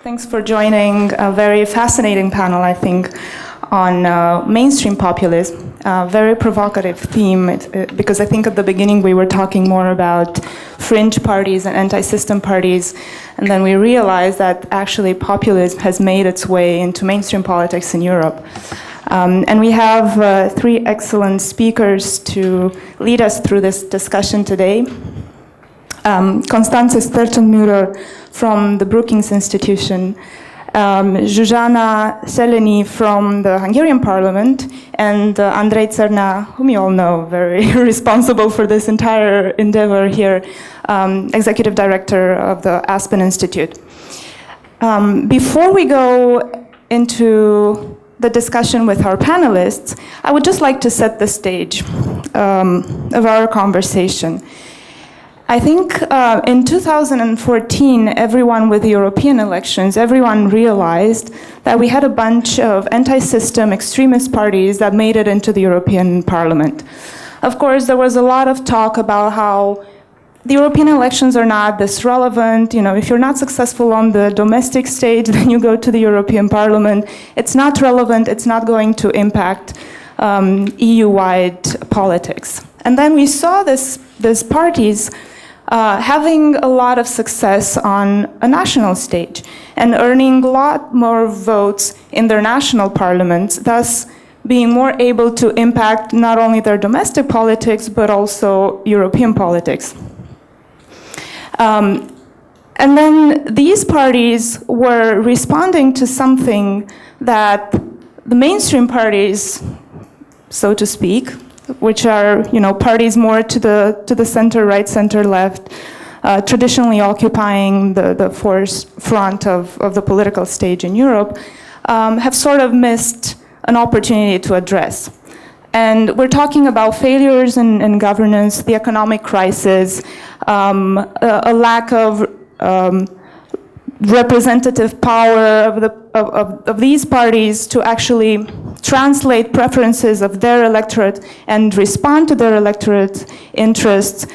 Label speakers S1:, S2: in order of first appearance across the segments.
S1: Thanks for joining a very fascinating panel, I think, on mainstream populism. Very provocative theme, because I think at the beginning we were talking more about fringe parties and anti-system parties, and then we realized that actually populism has made its way into mainstream politics in Europe. And we have three excellent speakers to lead us through this discussion today. Constanze Stelzenmueller from the Brookings institution, Zsuzsanna Szelényi from the Hungarian parliament, and Andrei Țărnea, whom you all know, very responsible for this entire endeavor here, executive director of the Aspen Institute. Before we go into the discussion with our panelists, I would just like to set the stage of our conversation. I think in 2014, everyone with the European elections, everyone realized that we had a bunch of anti-system extremist parties that made it into the European Parliament. Of course, there was a lot of talk about how the European elections are not this relevant. You know, if you're not successful on the domestic stage, then you go to the European Parliament. It's not relevant. It's not going to impact EU-wide politics. And then we saw these parties having a lot of success on a national stage and earning a lot more votes in their national parliaments, thus being more able to impact not only their domestic politics, but also European politics. And then these parties were responding to something that the mainstream parties, so to speak, which are, you know, parties more to the center, right, center, left, traditionally occupying the forefront of the political stage in Europe, have sort of missed an opportunity to address. And we're talking about failures in governance, the economic crisis, a lack of representative power of these parties to actually translate preferences of their electorate and respond to their electorate interests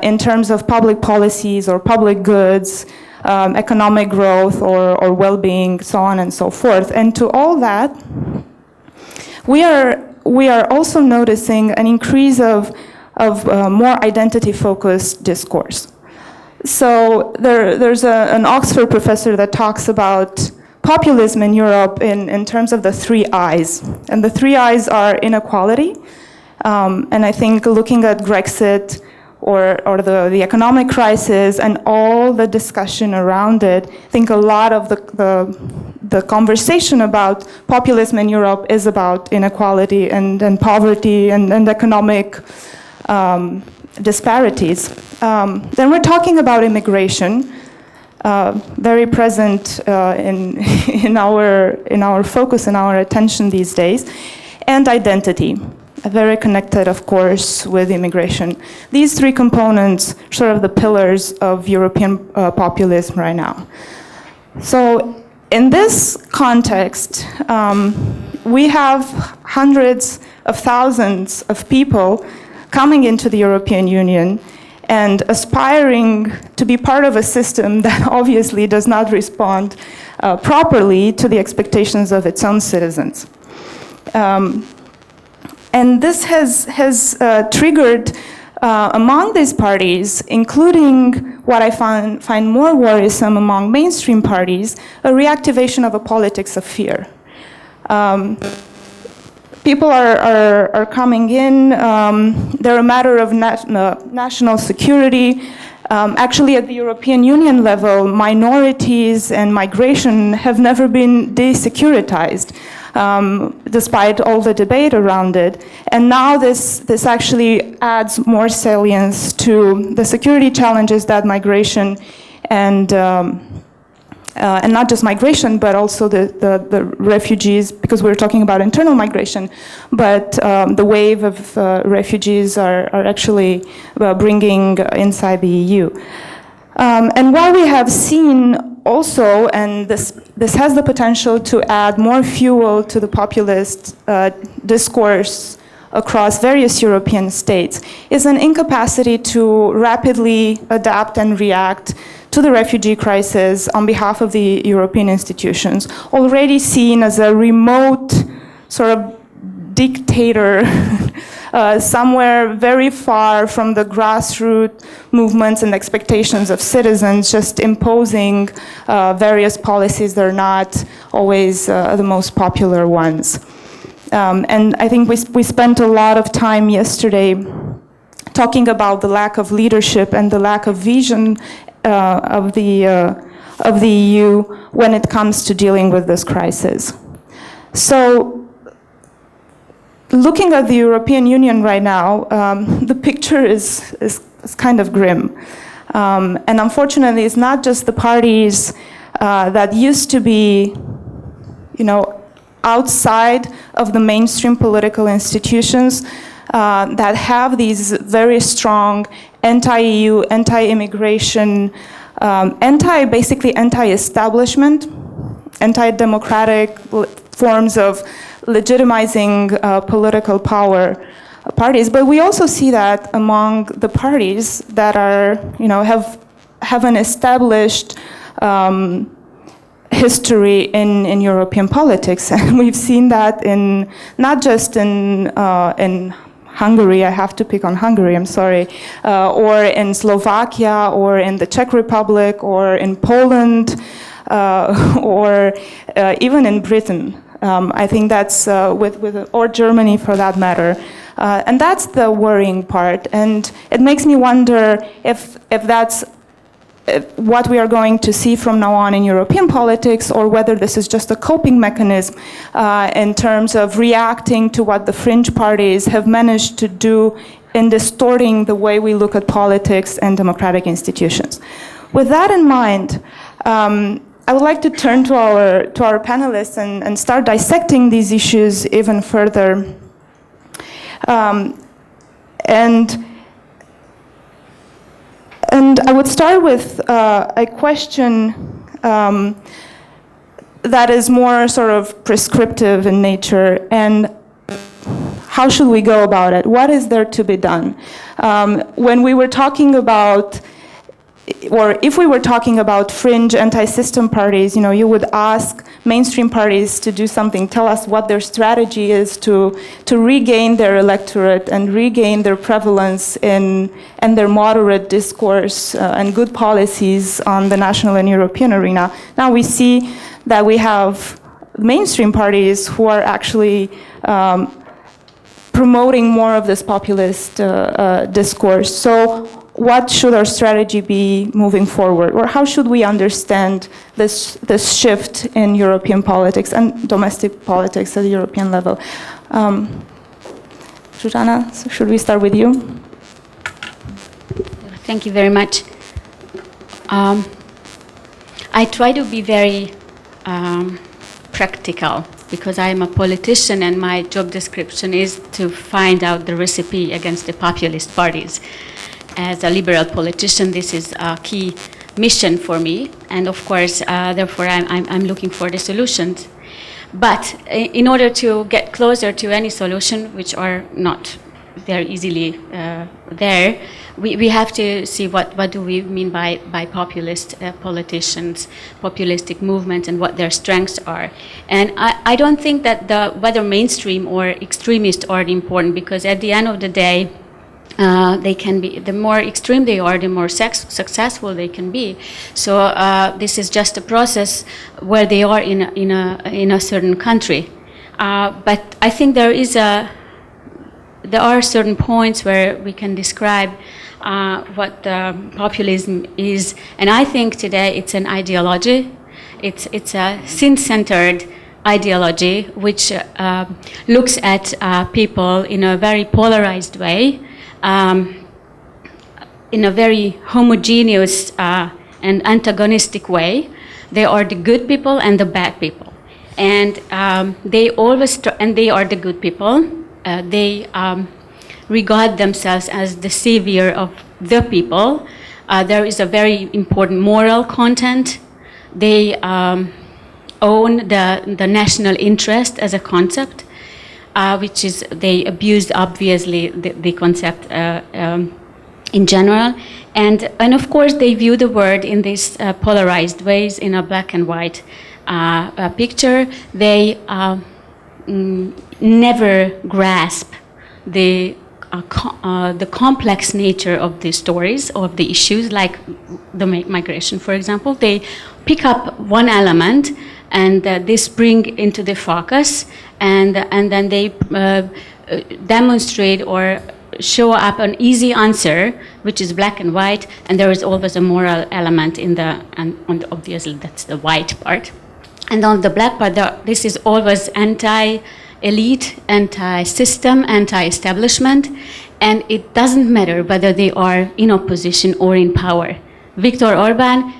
S1: in terms of public policies or public goods, economic growth or well-being, so on and so forth. And to all that, we are also noticing an increase of more identity-focused discourse. So there's an Oxford professor that talks about populism in Europe in terms of the three I's. And the three I's are inequality. And I think looking at Brexit or the economic crisis and all the discussion around it, I think a lot of the conversation about populism in Europe is about inequality and poverty and economic disparities. Then we're talking about immigration, very present in our focus and our attention these days, and identity, very connected, of course, with immigration. These three components, sort of the pillars of European populism right now. So in this context, we have hundreds of thousands of people coming into the European Union and aspiring to be part of a system that obviously does not respond properly to the expectations of its own citizens. And this has triggered among these parties, including what I find more worrisome among mainstream parties, a reactivation of a politics of fear. People are coming in, they're a matter of national security. Actually, at the European Union level, minorities and migration have never been desecuritized, despite all the debate around it. And now this actually adds more salience to the security challenges that migration and not just migration, but also the refugees, because we're talking about internal migration, but the wave of refugees are actually bringing inside the EU. And while we have seen also, and this has the potential to add more fuel to the populist discourse across various European states, is an incapacity to rapidly adapt and react to the refugee crisis on behalf of the European institutions, already seen as a remote sort of dictator somewhere very far from the grassroots movements and expectations of citizens, just imposing various policies that are not always the most popular ones. And I think we spent a lot of time yesterday talking about the lack of leadership and the lack of vision of the EU when it comes to dealing with this crisis. So, looking at the European Union right now, the picture is kind of grim. And unfortunately, it's not just the parties that used to be, outside of the mainstream political institutions that have these very strong anti-EU, anti-immigration, basically anti-establishment, anti-democratic forms of legitimizing political power parties, but we also see that among the parties that are, have an established history in European politics, and we've seen that in not just in Hungary. I have to pick on Hungary. I'm sorry, or in Slovakia, or in the Czech Republic, or in Poland, or even in Britain. I think that's or Germany for that matter, and that's the worrying part. And it makes me wonder if that's what we are going to see from now on in European politics, or whether this is just a coping mechanism in terms of reacting to what the fringe parties have managed to do in distorting the way we look at politics and democratic institutions. With that in mind, I would like to turn to our panelists and start dissecting these issues even further. And I would start with a question that is more sort of prescriptive in nature, and how should we go about it? What is there to be done? When we were talking about, or if we were talking about fringe anti-system parties, you would ask mainstream parties to do something, tell us what their strategy is to regain their electorate and regain their prevalence and their moderate discourse and good policies on the national and European arena. Now we see that we have mainstream parties who are actually promoting more of this populist discourse. So what should our strategy be moving forward? Or how should we understand this shift in European politics and domestic politics at the European level? Zsuzsanna, so should we start with you?
S2: Thank you very much. I try to be very practical, because I am a politician and my job description is to find out the recipe against the populist parties. As a liberal politician, this is a key mission for me, and of course, therefore, I'm looking for the solutions. But in order to get closer to any solution, which are not very easily there, we have to see what do we mean by populist politicians, populistic movements, and what their strengths are. And I don't think that whether mainstream or extremist are important, because at the end of the day, they can be, the more extreme they are, the more successful they can be. So this is just a process where they are in a certain country. But I think there are certain points where we can describe what populism is, and I think today it's an ideology. It's a sin-centered ideology which looks at people in a very polarized way. In a very homogeneous and antagonistic way. They are the good people and the bad people, and they are the good people. They regard themselves as the savior of the people. There is a very important moral content. They own the national interest as a concept. Which is, they abused obviously the concept in general. And of course, they view the world in these polarized ways, in a black and white picture. They never grasp the complex nature of the stories, of the issues, like the migration, for example. They pick up one element and this bring into the focus, and then they demonstrate or show up an easy answer, which is black and white, and there is always a moral element in obviously that's the white part. And on the black part, this is always anti-elite, anti-system, anti-establishment, and it doesn't matter whether they are in opposition or in power. Viktor Orban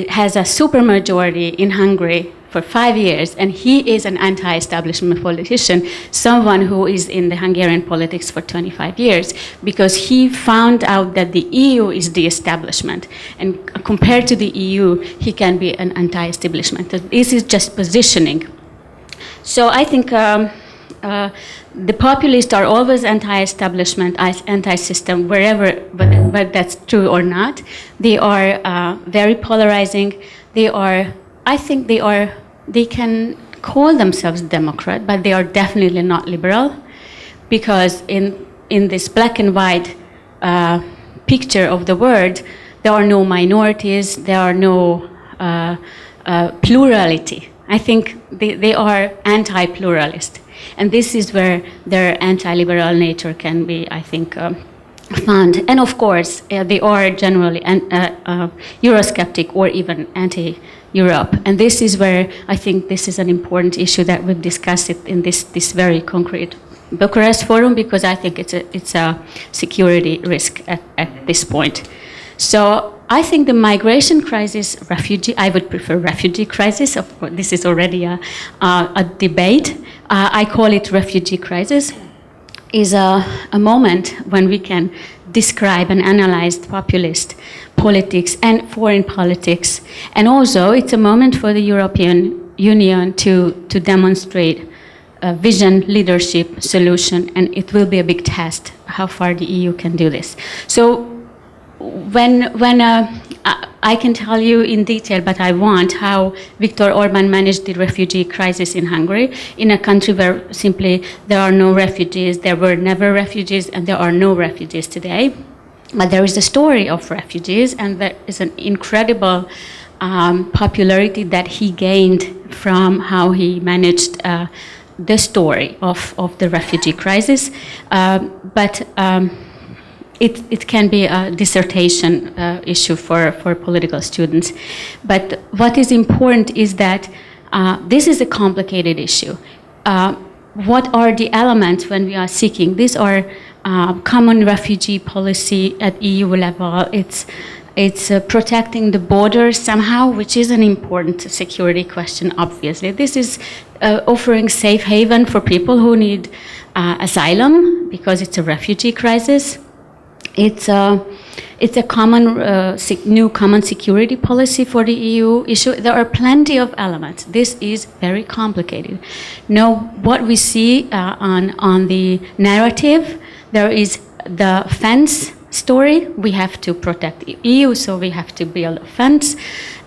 S2: has a supermajority in Hungary for 5 years, and he is an anti-establishment politician, someone who is in the Hungarian politics for 25 years, because he found out that the EU is the establishment, and compared to the EU, he can be an anti-establishment. This is just positioning. So I think the populists are always anti-establishment, anti-system, wherever, but that's true or not. They are very polarizing. They can call themselves Democrat, but they are definitely not liberal, because in this black and white picture of the world, there are no minorities, there are no plurality. I think they are anti-pluralist, and this is where their anti-liberal nature can be, I think, found. And of course, they are generally Eurosceptic or even anti-Europe. And this is where I think this is an important issue that we've discussed it in this very concrete Bucharest Forum, because I think it's a security risk at this point. So I think the migration crisis, I would prefer refugee crisis. Of course, this is already a debate. I call it refugee crisis. Is a moment when we can describe and analyze populist politics and foreign politics. And also, it's a moment for the European Union to demonstrate vision, leadership, solution, and it will be a big test how far the EU can do this. So when I can tell you in detail, but I want, how Viktor Orban managed the refugee crisis in Hungary, in a country where simply there are no refugees, there were never refugees, and there are no refugees today. But there is a story of refugees, and there is an incredible popularity that he gained from how he managed the story of the refugee crisis. It can be a dissertation issue for political students. But what is important is that this is a complicated issue. What are the elements when we are seeking? These are common refugee policy at EU level. It's protecting the borders somehow, which is an important security question, obviously. This is offering safe haven for people who need asylum, because it's a refugee crisis. It's a common new common security policy for the EU issue. There are plenty of elements. This is very complicated. Now, what we see on the narrative, there is the fence story. We have to protect the EU, so we have to build a fence.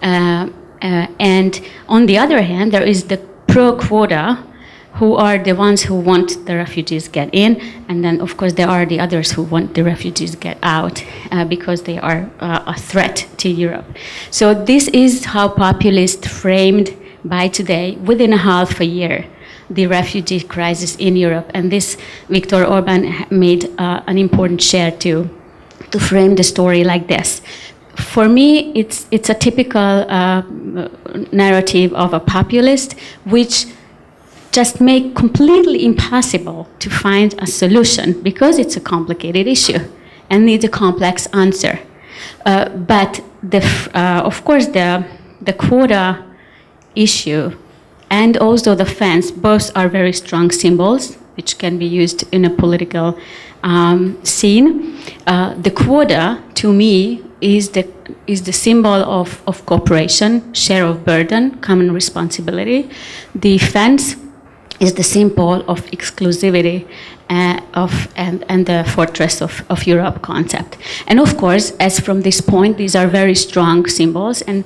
S2: And on the other hand, there is the pro-quota, who are the ones who want the refugees get in, and then of course there are the others who want the refugees get out because they are a threat to Europe. So this is how populists framed by today, within a half a year, the refugee crisis in Europe. And this Viktor Orban made an important share to frame the story like this. For me, it's a typical narrative of a populist, which just make completely impossible to find a solution, because it's a complicated issue and needs a complex answer. But of course, the quota issue and also the fence, both are very strong symbols which can be used in a political scene. The quota, to me, is the symbol of cooperation, share of burden, common responsibility. The fence is the symbol of exclusivity and the fortress of Europe concept. And of course, as from this point, these are very strong symbols and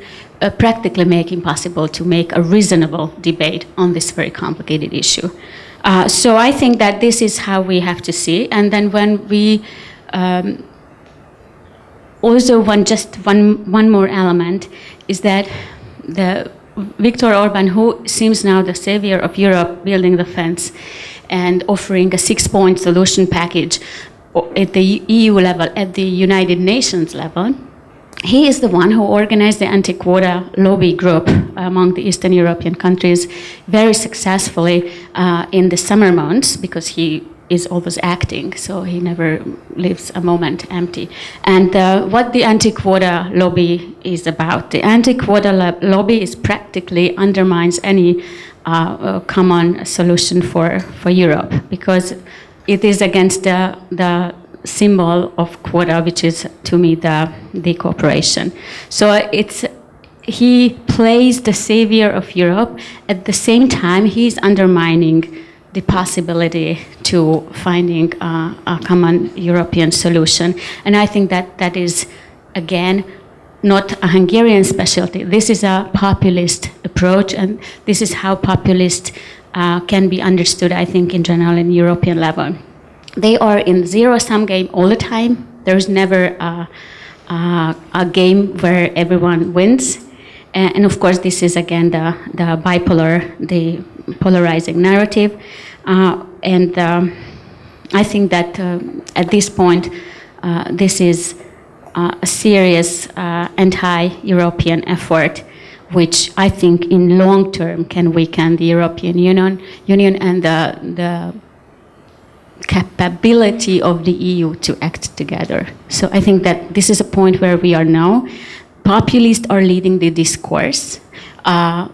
S2: practically make it possible to make a reasonable debate on this very complicated issue. So I think that this is how we have to see. And then when we also one more element is that the Viktor Orban, who seems now the savior of Europe, building the fence and offering a 6-point solution package at the EU level, at the United Nations level, he is the one who organized the anti-quota lobby group among the Eastern European countries very successfully in the summer months, because he is always acting, so he never leaves a moment empty. And what the anti-quota lobby is about, the anti-quota lobby is practically undermines any common solution for Europe, because it is against the symbol of quota, which is to me the cooperation. So he plays the savior of Europe. At the same time, he's undermining the possibility to finding a common European solution. And I think that is, again, not a Hungarian specialty. This is a populist approach, and this is how populist can be understood, I think, in general, in European level. They are in zero-sum game all the time. There's never a game where everyone wins. And of course, this is, again, the the polarizing narrative. And I think that at this point, this is a serious anti-European effort, which I think in long term can weaken the European Union and the capability of the EU to act together. So I think that this is a point where we are now. Populists are leading the discourse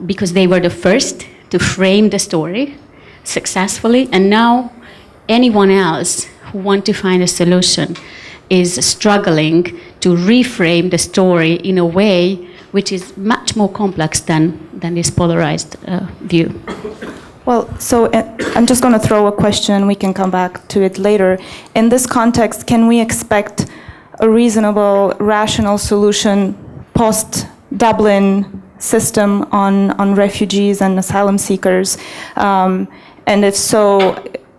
S2: because they were the first to frame the story successfully, and now anyone else who wants to find a solution is struggling to reframe the story in a way which is much more complex than this polarized view.
S1: Well, so I'm just going to throw a question, we can come back to it later. In this context, can we expect a reasonable, rational solution post-Dublin system on refugees and asylum seekers? And if so,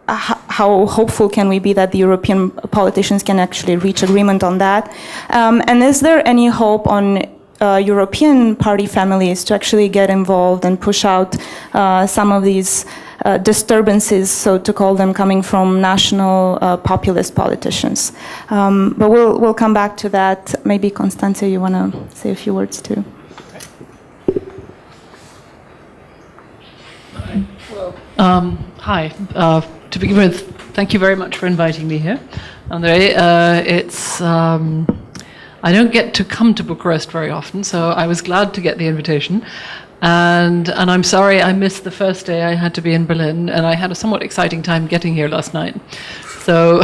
S1: how hopeful can we be that the European politicians can actually reach agreement on that? And is there any hope on European party families to actually get involved and push out some of these disturbances, so to call them, coming from national populist politicians? But we'll come back to that. Maybe Constanze, you want to say a few words too?
S3: Hi. To begin with, thank you very much for inviting me here, Andrei. I don't get to come to Bucharest very often, so I was glad to get the invitation. And I'm sorry I missed the first day. I had to be in Berlin, and I had a somewhat exciting time getting here last night. So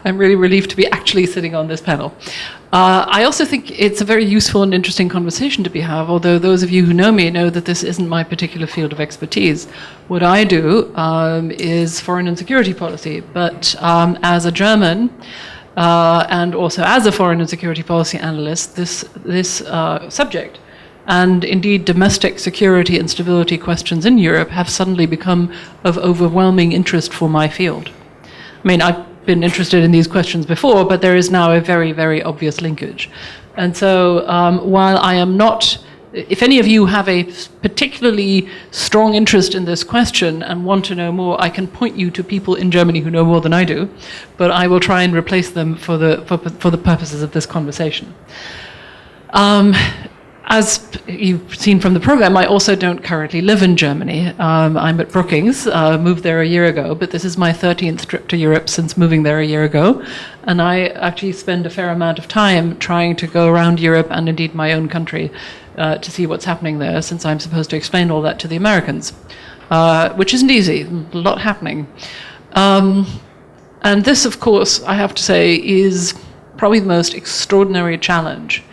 S3: I'm really relieved to be actually sitting on this panel. I also think it's a very useful and interesting conversation to be had, although those of you who know me know that this isn't my particular field of expertise. What I do is foreign and security policy, but as a German, and also as a foreign and security policy analyst, this subject, and indeed domestic security and stability questions in Europe, have suddenly become of overwhelming interest for my field. I mean, I've been interested in these questions before, but there is now a very, very obvious linkage. And so while I am not, if any of you have a particularly strong interest in this question and want to know more, I can point you to people in Germany who know more than I do, but I will try and replace them for the purposes of this conversation. As you've seen from the program, I also don't currently live in Germany. I'm at Brookings, moved there a year ago, but this is my 13th trip to Europe since moving there a year ago. And I actually spend a fair amount of time trying to go around Europe and indeed my own country to see what's happening there, since I'm supposed to explain all that to the Americans, which isn't easy, a lot happening. And this, of course, I have to say, is probably the most extraordinary challenge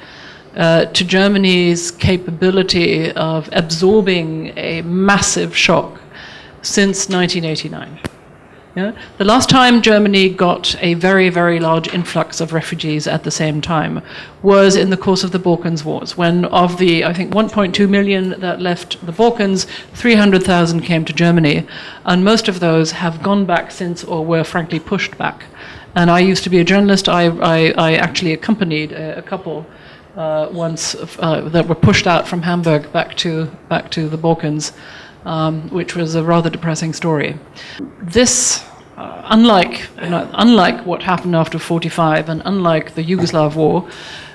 S3: to Germany's capability of absorbing a massive shock since 1989. Yeah? The last time Germany got a very, very large influx of refugees at the same time was in the course of the Balkans Wars, when of the, I think, 1.2 million that left the Balkans, 300,000 came to Germany, and most of those have gone back since or were frankly pushed back. And I used to be a journalist. I actually accompanied a couple once that were pushed out from Hamburg back to the Balkans, which was a rather depressing story. This, unlike what happened after 1945 and unlike the Yugoslav war,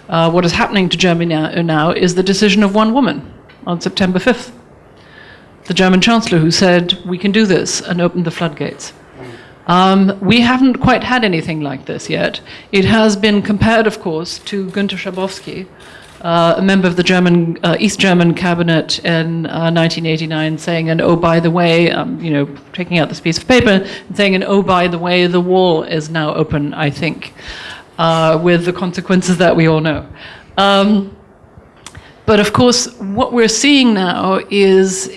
S3: what is happening to Germany now is the decision of one woman on September 5th. The German Chancellor, who said, we can do this, and opened the floodgates. We haven't quite had anything like this yet. It has been compared, of course, to Günter Schabowski, a member of the German, East German cabinet in 1989, saying, and oh, by the way, taking out this piece of paper, and saying, and oh, by the way, the wall is now open, I think, with the consequences that we all know. But of course, what we're seeing now is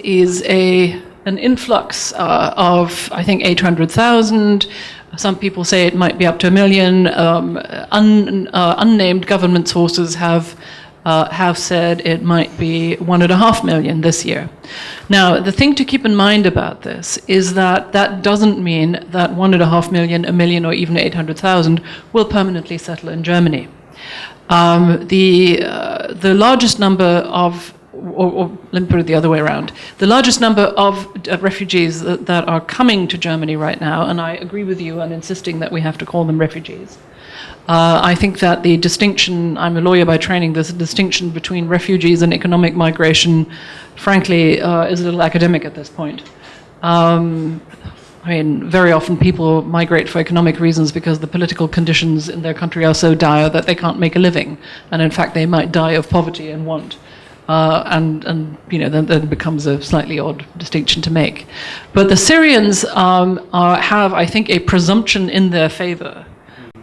S3: an influx of, I think, 800,000. Some people say it might be up to 1 million. Unnamed government sources have said it might be 1.5 million this year. Now, the thing to keep in mind about this is that that doesn't mean that 1.5 million, 1 million, or even 800,000 will permanently settle in Germany. The largest number of, or let me put it the other way around, the largest number of refugees that are coming to Germany right now, and I agree with you on insisting that we have to call them refugees. I think that the distinction, I'm a lawyer by training, there's a distinction between refugees and economic migration, frankly, is a little academic at this point. I mean, very often people migrate for economic reasons because the political conditions in their country are so dire that they can't make a living. And in fact, they might die of poverty and want. Then it becomes a slightly odd distinction to make. But the Syrians have, I think, a presumption in their favor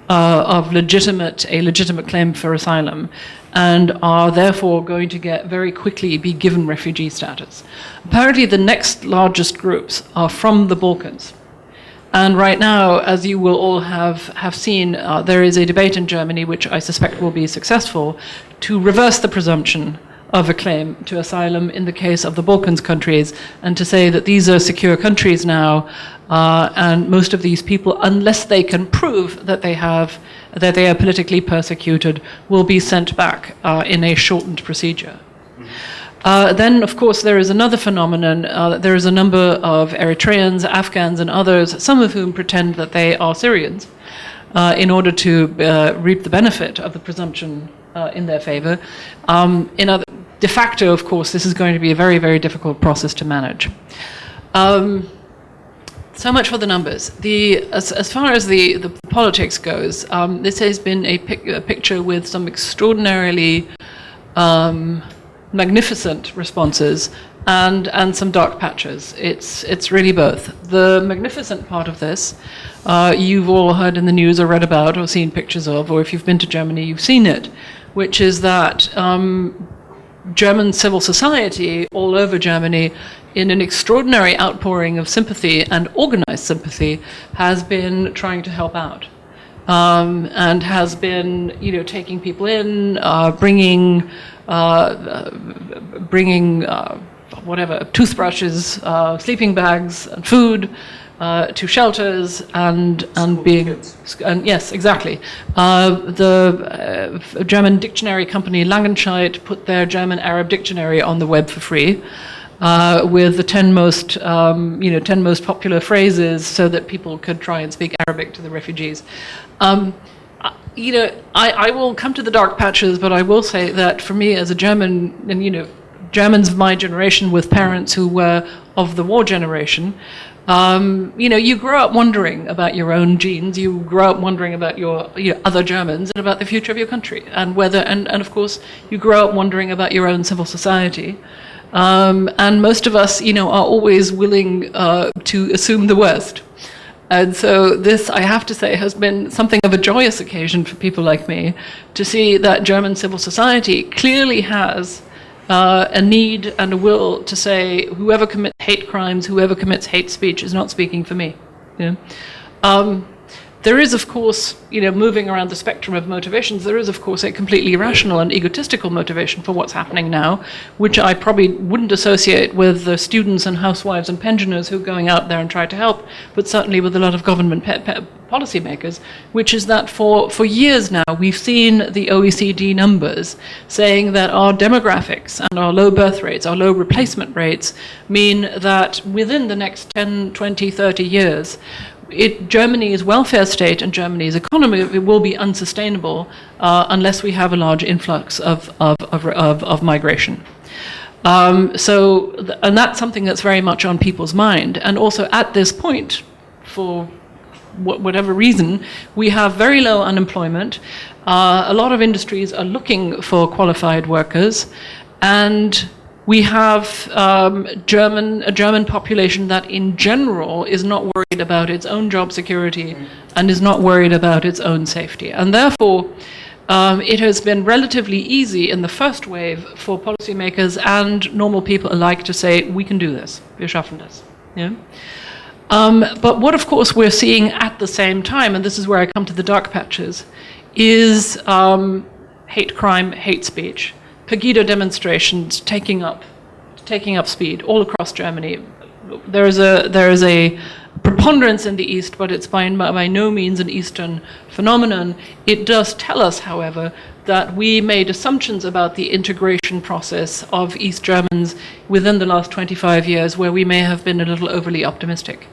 S3: of a legitimate claim for asylum, and are therefore going to very quickly be given refugee status. Apparently the next largest groups are from the Balkans. And right now, as you will all have seen, there is a debate in Germany, which I suspect will be successful, to reverse the presumption of a claim to asylum in the case of the Balkans countries, and to say that these are secure countries now, and most of these people, unless they can prove that they are politically persecuted, will be sent back in a shortened procedure. Then, of course, there is another phenomenon. There is a number of Eritreans, Afghans, and others, some of whom pretend that they are Syrians, in order to reap the benefit of the presumption in their favor. De facto, of course, this is going to be a very, very difficult process to manage. So much for the numbers. As far as the politics goes, this has been a picture with some extraordinarily magnificent responses and some dark patches. It's really both. The magnificent part of this, you've all heard in the news or read about or seen pictures of, or if you've been to Germany, you've seen it, which is that German civil society all over Germany, in an extraordinary outpouring of sympathy and organized sympathy, has been trying to help out. And has been, taking people in, bringing whatever, toothbrushes, sleeping bags, and food to shelters, and being, and yes, exactly. The German dictionary company Langenscheidt put their German Arab dictionary on the web for free, with the 10 most popular phrases, so that people could try and speak Arabic to the refugees. I will come to the dark patches, but I will say that for me as a German, and Germans of my generation with parents who were of the war generation, you grow up wondering about your own genes, you grow up wondering about your other Germans and about the future of your country, and of course you grow up wondering about your own civil society. And most of us, are always willing to assume the worst. And so this, I have to say, has been something of a joyous occasion for people like me to see that German civil society clearly has a need and a will to say, whoever commits hate crimes, whoever commits hate speech is not speaking for me. You know? There is, of course, moving around the spectrum of motivations, there is, of course, a completely irrational and egotistical motivation for what's happening now, which I probably wouldn't associate with the students and housewives and pensioners who are going out there and try to help, but certainly with a lot of government policymakers, which is that for years now, we've seen the OECD numbers saying that our demographics and our low birth rates, our low replacement rates, mean that within the next 10, 20, 30 years, Germany's welfare state and Germany's economy will be unsustainable unless we have a large influx of migration. And that's something that's very much on people's mind. And also at this point, for whatever reason, we have very low unemployment. A lot of industries are looking for qualified workers, and we have a German population that in general is not worried about its own job security and is not worried about its own safety. And therefore, it has been relatively easy in the first wave for policymakers and normal people alike to say, we can do this, wir schaffen das. Yeah? But what, of course, we're seeing at the same time, and this is where I come to the dark patches, is hate crime, hate speech. Pegida demonstrations taking up speed all across Germany. There is a preponderance in the East, but it's by no means an Eastern phenomenon. It does tell us, however, that we made assumptions about the integration process of East Germans within the last 25 years where we may have been a little overly optimistic.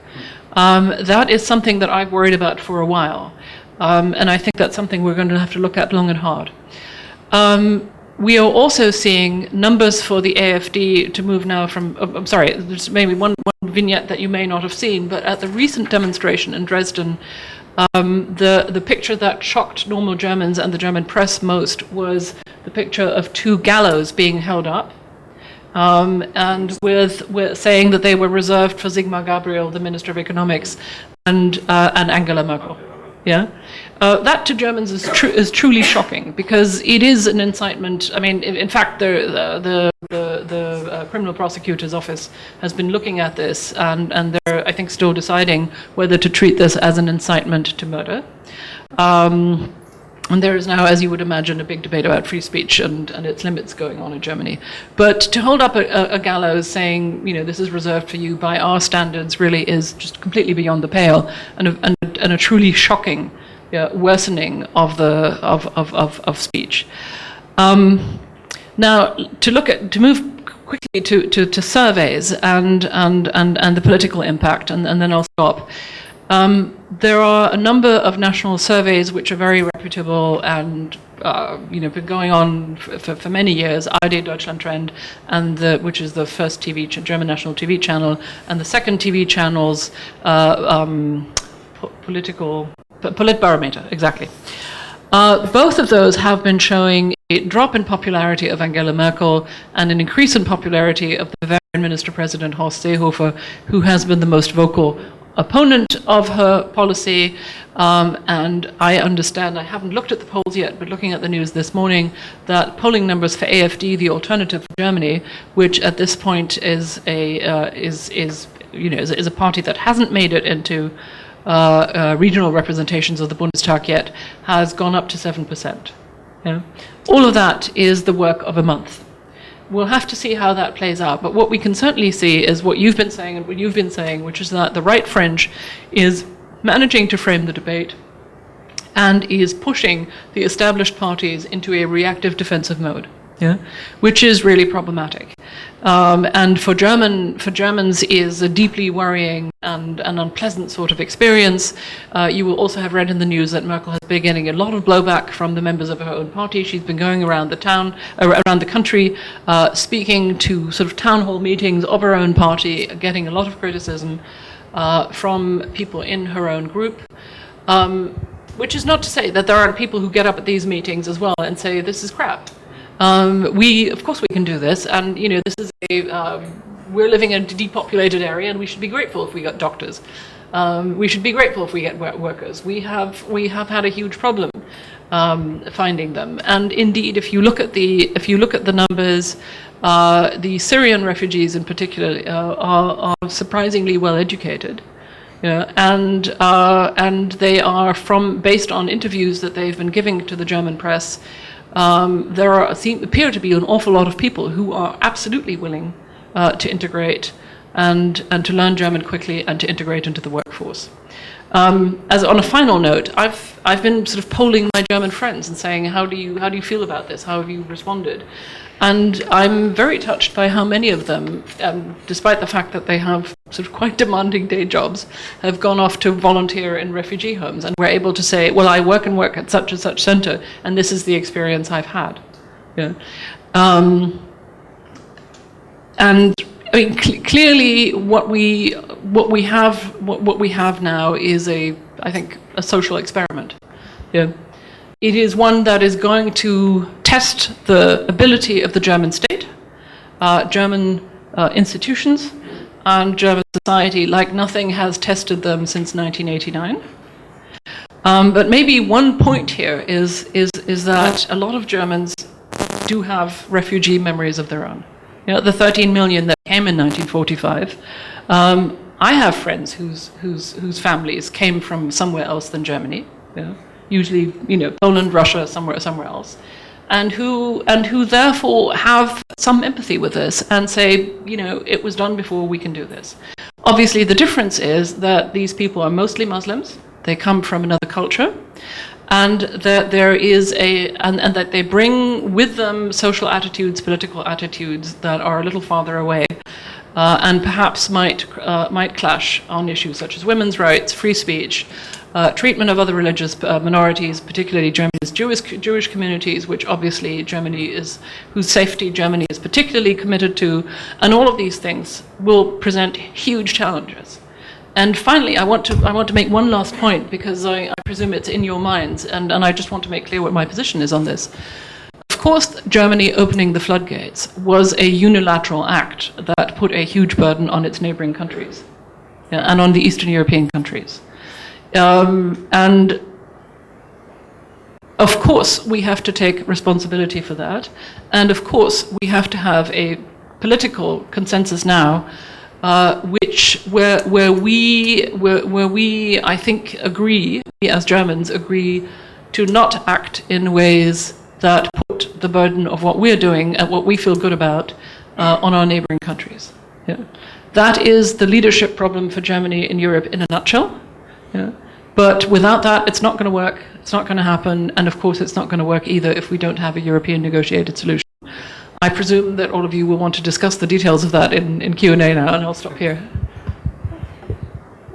S3: That is something that I've worried about for a while, and I think that's something we're going to have to look at long and hard. We are also seeing numbers for the AfD to move now from, I'm sorry, there's maybe one vignette that you may not have seen, but at the recent demonstration in Dresden, the picture that shocked normal Germans and the German press most was the picture of two gallows being held up, and with saying that they were reserved for Sigmar Gabriel, the Minister of Economics, and Angela Merkel. Yeah, that to Germans is truly shocking because it is an incitement. I mean, in fact, the criminal prosecutor's office has been looking at this, and they're, I think, still deciding whether to treat this as an incitement to murder. And there is now, as you would imagine, a big debate about free speech and its limits going on in Germany. But to hold up a gallows saying, this is reserved for you by our standards really is just completely beyond the pale and a truly shocking worsening of speech. Now, to move quickly to surveys and the political impact, and then I'll stop. There are a number of national surveys which are very reputable and been going on for many years. ARD Deutschland Trend, which is the first German national TV channel, and the second TV channel's Politbarometer, exactly. Both of those have been showing a drop in popularity of Angela Merkel and an increase in popularity of the Bavarian Minister-President Horst Seehofer, who has been the most vocal opponent of her policy, and I understand, I haven't looked at the polls yet, but looking at the news this morning, that polling numbers for AfD, the Alternative for Germany, which at this point is a party that hasn't made it into regional representations of the Bundestag yet, has gone up to 7%. Yeah? All of that is the work of a month. We'll have to see how that plays out, but what we can certainly see is what you've been saying and what you've been saying, which is that the right fringe is managing to frame the debate and is pushing the established parties into a reactive defensive mode, which is really problematic. And for Germans is a deeply worrying and an unpleasant sort of experience. You will also have read in the news that Merkel has been getting a lot of blowback from the members of her own party. She's been going around the country, speaking to sort of town hall meetings of her own party, getting a lot of criticism from people in her own group. Which is not to say that there aren't people who get up at these meetings as well and say, this is crap. Of course we can do this, and this is we're living in a depopulated area, and we should be grateful if we got doctors. We should be grateful if we get workers. We have had a huge problem finding them, and indeed, if you look at the numbers, The Syrian refugees in particular are surprisingly well educated. And they are based on interviews that they've been giving to the German press, there appear to be an awful lot of people who are absolutely willing to integrate and to learn German quickly and to integrate into the workforce. As on a final note, I've been sort of polling my German friends and saying, how do you feel about this? How have you responded? And I'm very touched by how many of them, despite the fact that they have sort of quite demanding day jobs, have gone off to volunteer in refugee homes and were able to say, well, I work at such and such center, and this is the experience I've had. Yeah. And I mean, clearly, what we have now is I think, a social experiment. Yeah. It is one that is going to test the ability of the German state, German institutions, and German society like nothing has tested them since 1989. But maybe one point here is that a lot of Germans do have refugee memories of their own. You know, the 13 million that came in 1945. I have friends whose families came from somewhere else than Germany. You know, usually, Poland, Russia, somewhere else, and who therefore have some empathy with this and say, it was done before, we can do this. Obviously, the difference is that these people are mostly Muslims. They come from another culture, and that there is and that they bring with them social attitudes, political attitudes that are a little farther away, and perhaps might clash on issues such as women's rights, free speech, treatment of other religious minorities, particularly Germany's Jewish communities, which obviously whose safety Germany is particularly committed to, and all of these things will present huge challenges. And finally, I want to make one last point, because I presume it's in your minds, and I just want to make clear what my position is on this. Of course, Germany opening the floodgates was a unilateral act that put a huge burden on its neighboring countries, and on the Eastern European countries. And of course, we have to take responsibility for that, and of course, we have to have a political consensus now, where we I think agree, we as Germans agree, to not act in ways that put the burden of what we're doing and what we feel good about on our neighboring countries. Yeah. That is the leadership problem for Germany in Europe in a nutshell. Yeah. But without that, it's not going to work, it's not going to happen, and of course it's not going to work either if we don't have a European negotiated solution. I presume that all of you will want to discuss the details of that in Q&A now, and I'll stop here.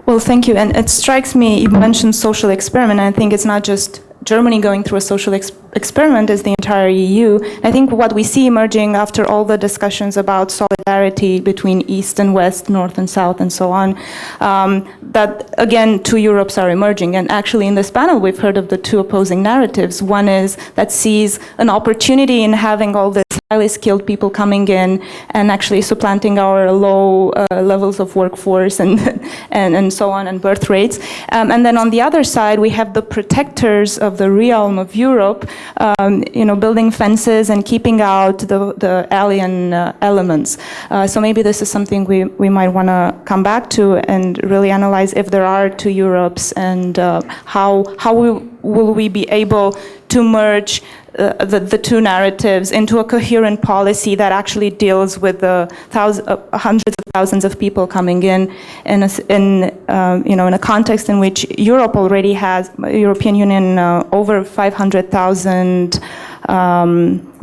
S1: Well, thank you. And it strikes me, you mentioned social experiment. I think it's not just Germany going through a social experiment, is the entire EU. I think what we see emerging after all the discussions about solidarity between East and West, North and South, and so on, that again, two Europes are emerging. And actually in this panel, we've heard of the two opposing narratives. One is that sees an opportunity in having all this highly skilled people coming in and actually supplanting our low levels of workforce and so on, and birth rates. And then on the other side, we have the protectors of the realm of Europe, building fences and keeping out the alien elements. So maybe this is something we might want to come back to and really analyze if there are two Europes, and how will we be able to merge the two narratives into a coherent policy that actually deals with the hundreds of thousands of people coming in a context in which Europe already has, European Union, over 500,000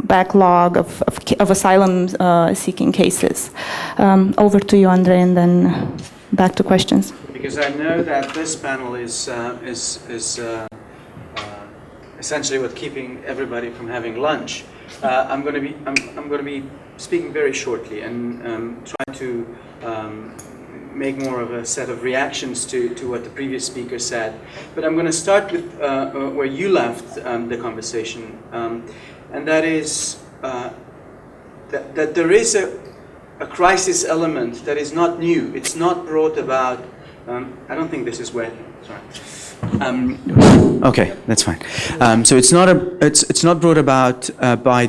S1: backlog of asylum seeking cases. Over to you, Andrei, and then back to questions.
S4: Because I know that this panel is essentially what keeping everybody from having lunch. I'm going to be speaking very shortly and try to make more of a set of reactions to what the previous speaker said. But I'm going to start with where you left the conversation, and that is that there is a crisis element that is not new. It's not brought about. I don't think this is working. Sorry. Okay, that's fine. So it's not brought about by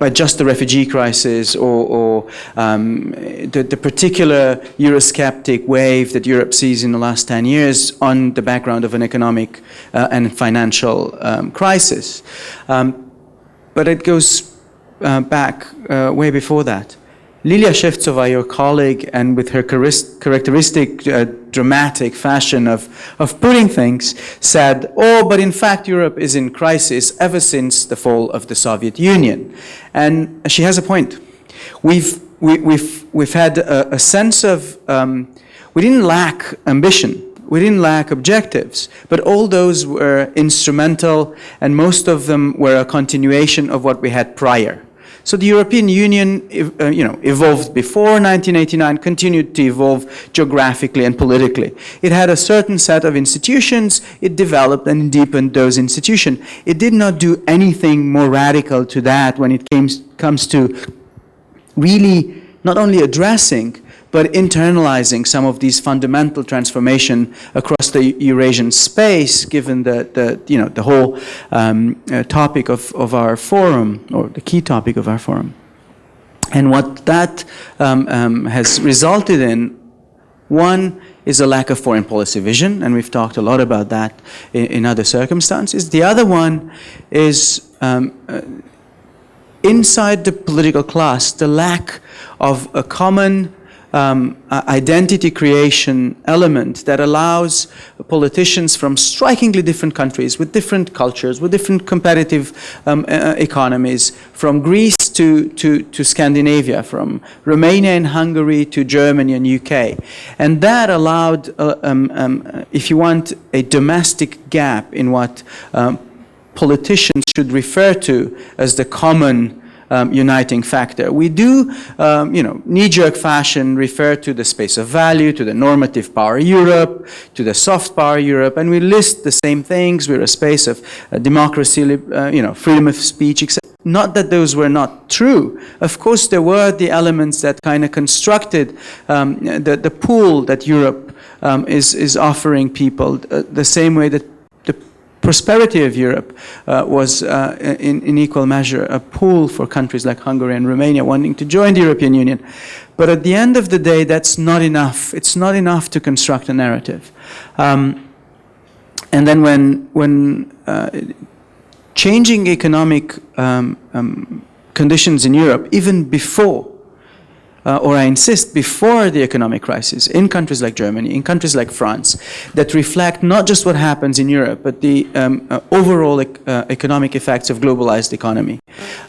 S4: just the refugee crisis or the particular Eurosceptic wave that Europe sees in the last 10 years on the background of an economic and financial crisis, but it goes back way before that. Lilia Shevtsova, your colleague, and with her characteristic dramatic fashion of putting things, said, oh, but in fact Europe is in crisis ever since the fall of the Soviet Union. And she has a point. We've had a sense of, we didn't lack ambition. We didn't lack objectives, but all those were instrumental, and most of them were a continuation of what we had prior. So the European Union, evolved before 1989, continued to evolve geographically and politically. It had a certain set of institutions. It developed and deepened those institutions. It did not do anything more radical to that when it comes to really not only addressing but internalizing some of these fundamental transformation across the Eurasian space, given the whole topic of our forum, or the key topic of our forum. And what that has resulted in, one is a lack of foreign policy vision, and we've talked a lot about that in other circumstances. The other one is inside the political class, the lack of a common identity creation element that allows politicians from strikingly different countries with different cultures, with different competitive economies, from Greece to Scandinavia, from Romania and Hungary to Germany and UK. And that allowed, if you want, a domestic gap in what politicians should refer to as the common uniting factor. We do, knee-jerk fashion refer to the space of value, to the normative power Europe, to the soft power Europe, and we list the same things. We're a space of democracy, freedom of speech, etc. Not that those were not true. Of course, there were the elements that kind of constructed the pool that Europe is offering people, the same way that prosperity of Europe was in equal measure a pool for countries like Hungary and Romania wanting to join the European Union. But at the end of the day, that's not enough. It's not enough to construct a narrative. And then when changing economic conditions in Europe, even before, or I insist, before the economic crisis, in countries like Germany, in countries like France, that reflect not just what happens in Europe, but the overall economic effects of globalized economy.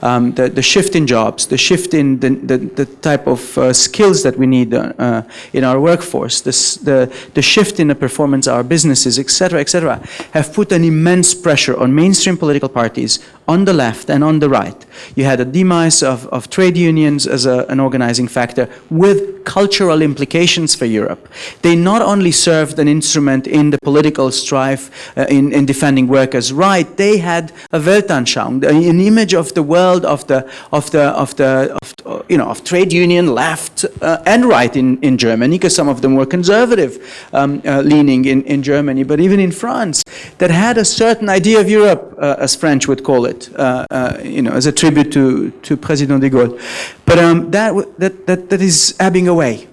S4: The shift in jobs, the shift in the type of skills that we need in our workforce, the shift in the performance of our businesses, etc., have put an immense pressure on mainstream political parties on the left and on the right. You had a demise of trade unions as an organizing factor with cultural implications for Europe. They not only served an instrument in the political strife in defending workers' rights, they had a Weltanschauung, an image of the world of trade union left and right in Germany, because some of them were conservative leaning in Germany, but even in France, that had a certain idea of Europe, as French would call it, as a tribute to President de Gaulle. But that is ebbing away.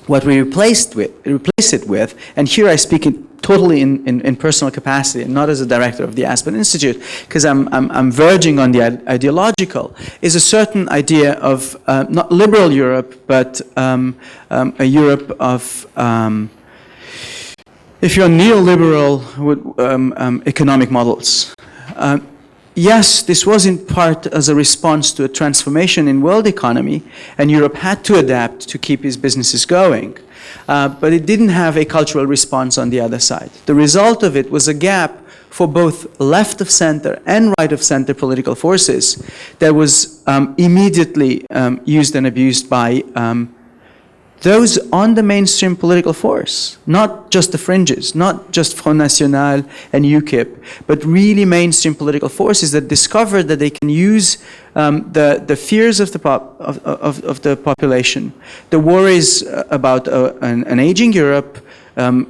S4: What we replace it with, and here I speak totally in personal capacity, and not as a director of the Aspen Institute, because I'm verging on the ideological, is a certain idea of not liberal Europe, but a Europe of, if you're neoliberal, with economic models. Yes, this was in part as a response to a transformation in world economy, and Europe had to adapt to keep its businesses going. But it didn't have a cultural response on the other side. The result of it was a gap for both left of center and right of center political forces that was immediately used and abused by those on the mainstream political force, not just the fringes, not just Front National and UKIP, but really mainstream political forces that discovered that they can use the fears of the population, the worries about an aging Europe,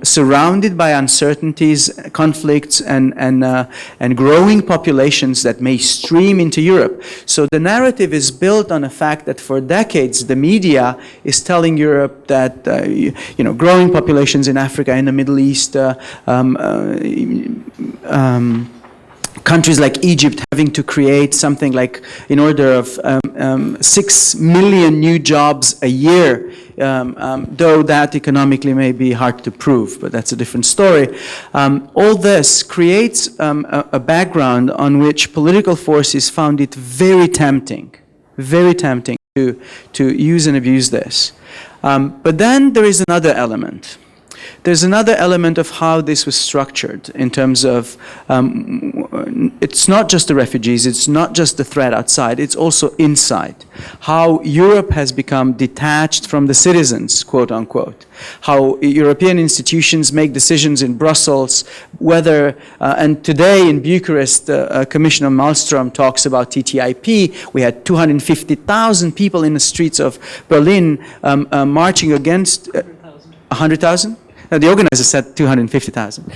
S4: surrounded by uncertainties, conflicts, and growing populations that may stream into Europe. So the narrative is built on the fact that for decades the media is telling Europe that growing populations in Africa, in the Middle East, countries like Egypt having to create something like in order of 6 million new jobs a year, though that economically may be hard to prove, but that's a different story. All this creates a background on which political forces found it very tempting to use and abuse this. But then there is another element. There's another element of how this was structured in terms of it's not just the refugees, it's not just the threat outside, it's also inside. How Europe has become detached from the citizens, quote unquote. How European institutions make decisions in Brussels, whether, and today in Bucharest, Commissioner Malmström talks about TTIP. We had 250,000 people in the streets of Berlin marching against 100,000? The organizer said 250,000.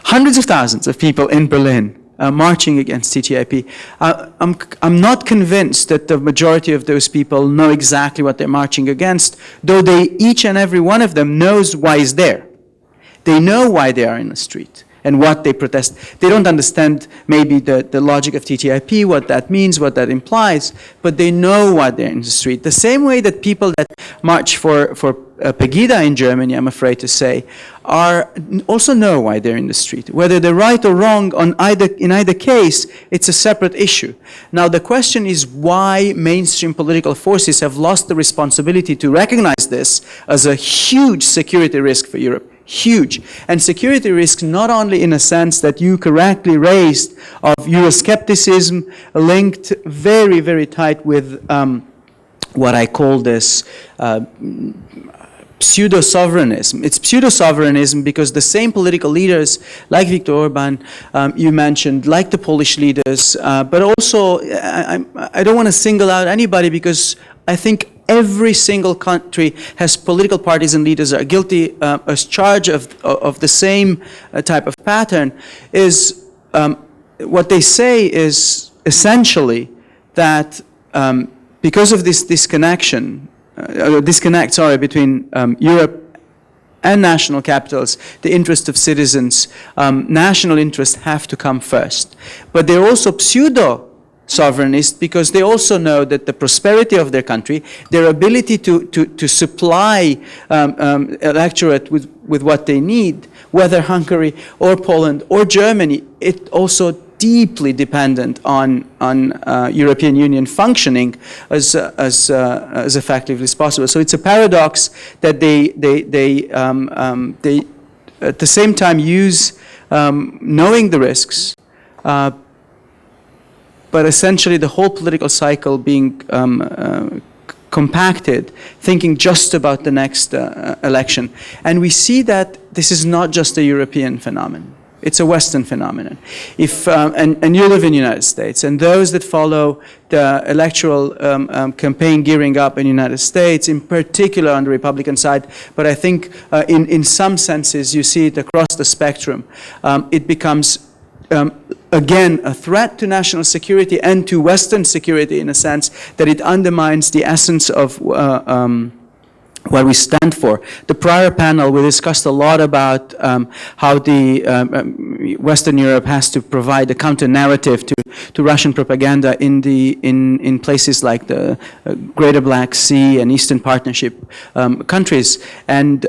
S4: Hundreds of thousands of people in Berlin marching against TTIP. I'm not convinced that the majority of those people know exactly what they're marching against, though each and every one of them knows why it's there. They know why they are in the street and what they protest. They don't understand maybe the logic of TTIP, what that means, what that implies, but they know why they're in the street. The same way that people that march for Pegida in Germany, I'm afraid to say, also know why they're in the street. Whether they're right or wrong in either case, it's a separate issue. Now the question is why mainstream political forces have lost the responsibility to recognize this as a huge security risk for Europe. Huge. And security risk not only in a sense that you correctly raised of Euroscepticism linked very, very tight with what I call this pseudo-sovereignism. It's pseudo-sovereignism because the same political leaders like Viktor Orban, you mentioned, like the Polish leaders, but also I don't want to single out anybody because I think every single country has political parties and leaders that are guilty as charged of the same type of pattern. Is what they say is essentially that because of this disconnect between Europe and national capitals, the interest of citizens, national interests have to come first. But they're also pseudo-sovereignist because they also know that the prosperity of their country, their ability to supply electorate with what they need, whether Hungary or Poland or Germany, it also deeply dependent on European Union functioning as effectively as possible. So it's a paradox that they at the same time use knowing the risks, but essentially the whole political cycle being compacted, thinking just about the next election. And we see that this is not just a European phenomenon. It's a Western phenomenon. If, and you live in the United States, and those that follow the electoral campaign gearing up in the United States, in particular on the Republican side, but I think in some senses you see it across the spectrum, it becomes again a threat to national security and to Western security in a sense that it undermines the essence of what we stand for. The prior panel, we discussed a lot about how the Western Europe has to provide a counter-narrative to Russian propaganda in places like the Greater Black Sea and Eastern Partnership countries. And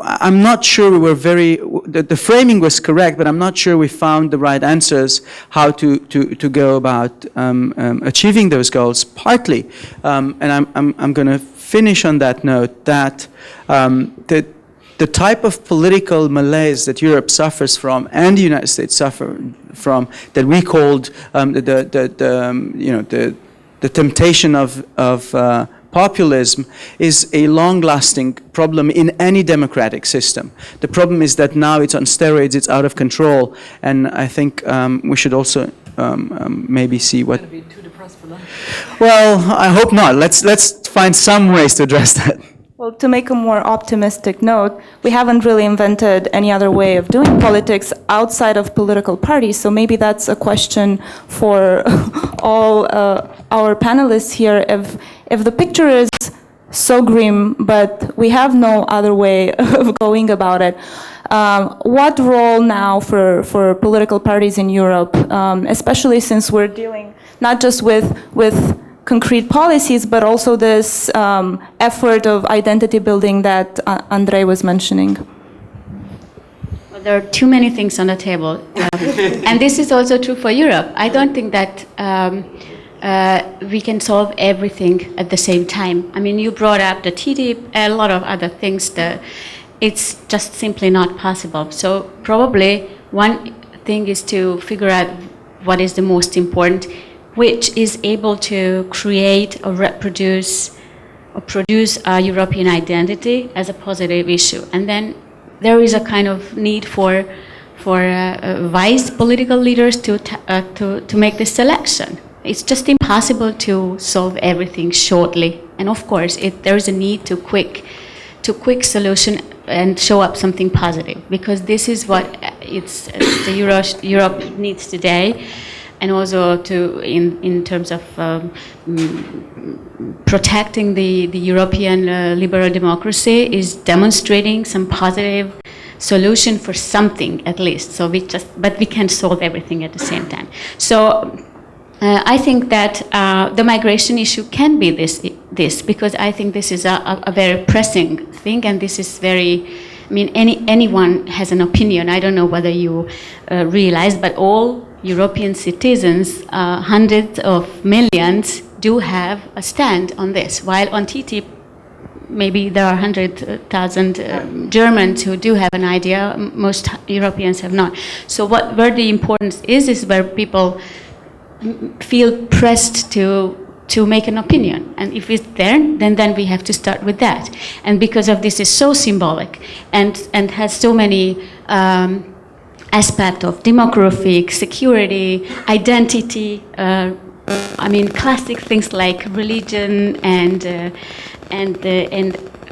S4: I'm not sure we were the framing was correct, but I'm not sure we found the right answers how to go about achieving those goals, partly. And I'm going to finish on that note that the type of political malaise that Europe suffers from and the United States suffer from, that we called the temptation of populism, is a long-lasting problem in any democratic system. The problem is that now it's on steroids, it's out of control, and I think we should also maybe see what.
S3: Be too depressed for lunch.
S4: Well, I hope not. Let's find some ways to address that.
S1: Well, to make a more optimistic note, we haven't really invented any other way of doing politics outside of political parties. So maybe that's a question for all our panelists here. If the picture is so grim, but we have no other way of going about it, what role now for political parties in Europe, especially since we're dealing not just with concrete policies, but also this effort of identity building that Andrei was mentioning?
S2: Well, there are too many things on the table. And this is also true for Europe. I don't think that we can solve everything at the same time. I mean, you brought up the TTIP, a lot of other things. It's just simply not possible. So probably one thing is to figure out what is the most important, which is able to create or reproduce or produce a European identity as a positive issue. And then there is a kind of need for wise political leaders to make this selection. It's just impossible to solve everything shortly. And of course, there is a need to quick solution and show up something positive, because this is what Europe needs today. And also in terms of protecting the European liberal democracy, is demonstrating some positive solution for something at least. So but we can't solve everything at the same time. So I think that the migration issue can be this, because I think this is a very pressing thing, and this is very. I mean, anyone has an opinion. I don't know whether you realize, but all European citizens, hundreds of millions, do have a stand on this. While on TTIP, maybe there are 100,000 Germans who do have an idea. Most Europeans have not. So where the importance is where people feel pressed to make an opinion. And if it's there, then we have to start with that. And because of this is so symbolic and has so many aspects of demographic, security, identity, I mean, classic things like religion and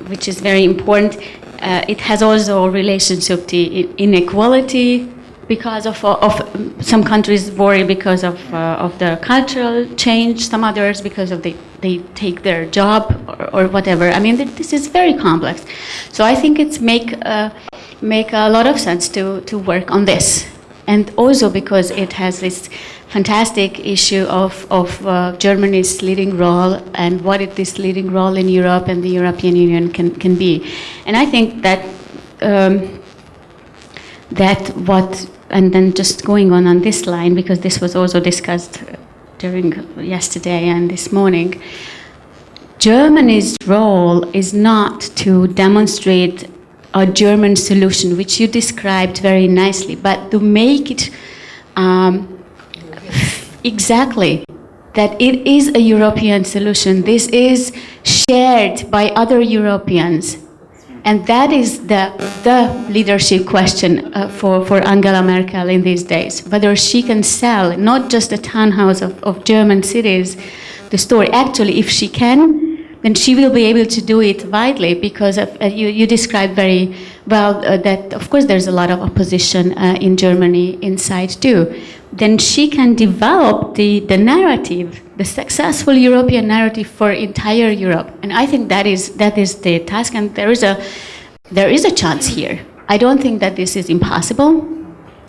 S2: which is very important. It has also a relationship to inequality, because of some countries worry because of the cultural change, some others because of they take their job or whatever. I mean, this is very complex. So I think it's make a lot of sense to work on this, and also because it has this fantastic issue of Germany's leading role and what this leading role in Europe and the European Union can be. And I think that and then just going on this line, because this was also discussed during yesterday and this morning, Germany's role is not to demonstrate a German solution, which you described very nicely, but to make it exactly that it is a European solution. This is shared by other Europeans. And that is the leadership question for Angela Merkel in these days, whether she can sell not just the townhouse of German cities, the story. Actually, if she can, then she will be able to do it widely, because you described very well that, of course, there's a lot of opposition in Germany inside too. Then she can develop the narrative, the successful European narrative for entire Europe. And I think that is the task, and there is a chance here. I don't think that this is impossible.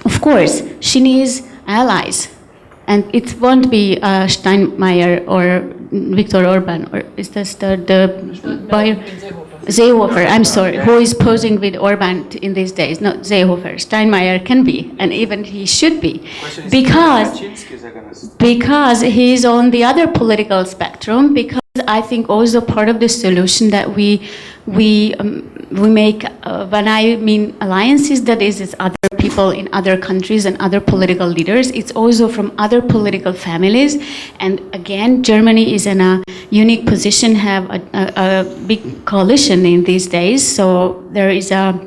S2: Of course, she needs allies. And it won't be Steinmeier or Viktor Orban, or is this the Seehofer, I'm sorry, who is posing with Orban in these days. No, Seehofer. Steinmeier can be, and even he should be, because he's on the other political spectrum. Because I think also part of the solution that we make, when I mean alliances, that is other people in other countries and other political leaders. It's also from other political families. And again, Germany is in a unique position, have a big coalition in these days. So there is a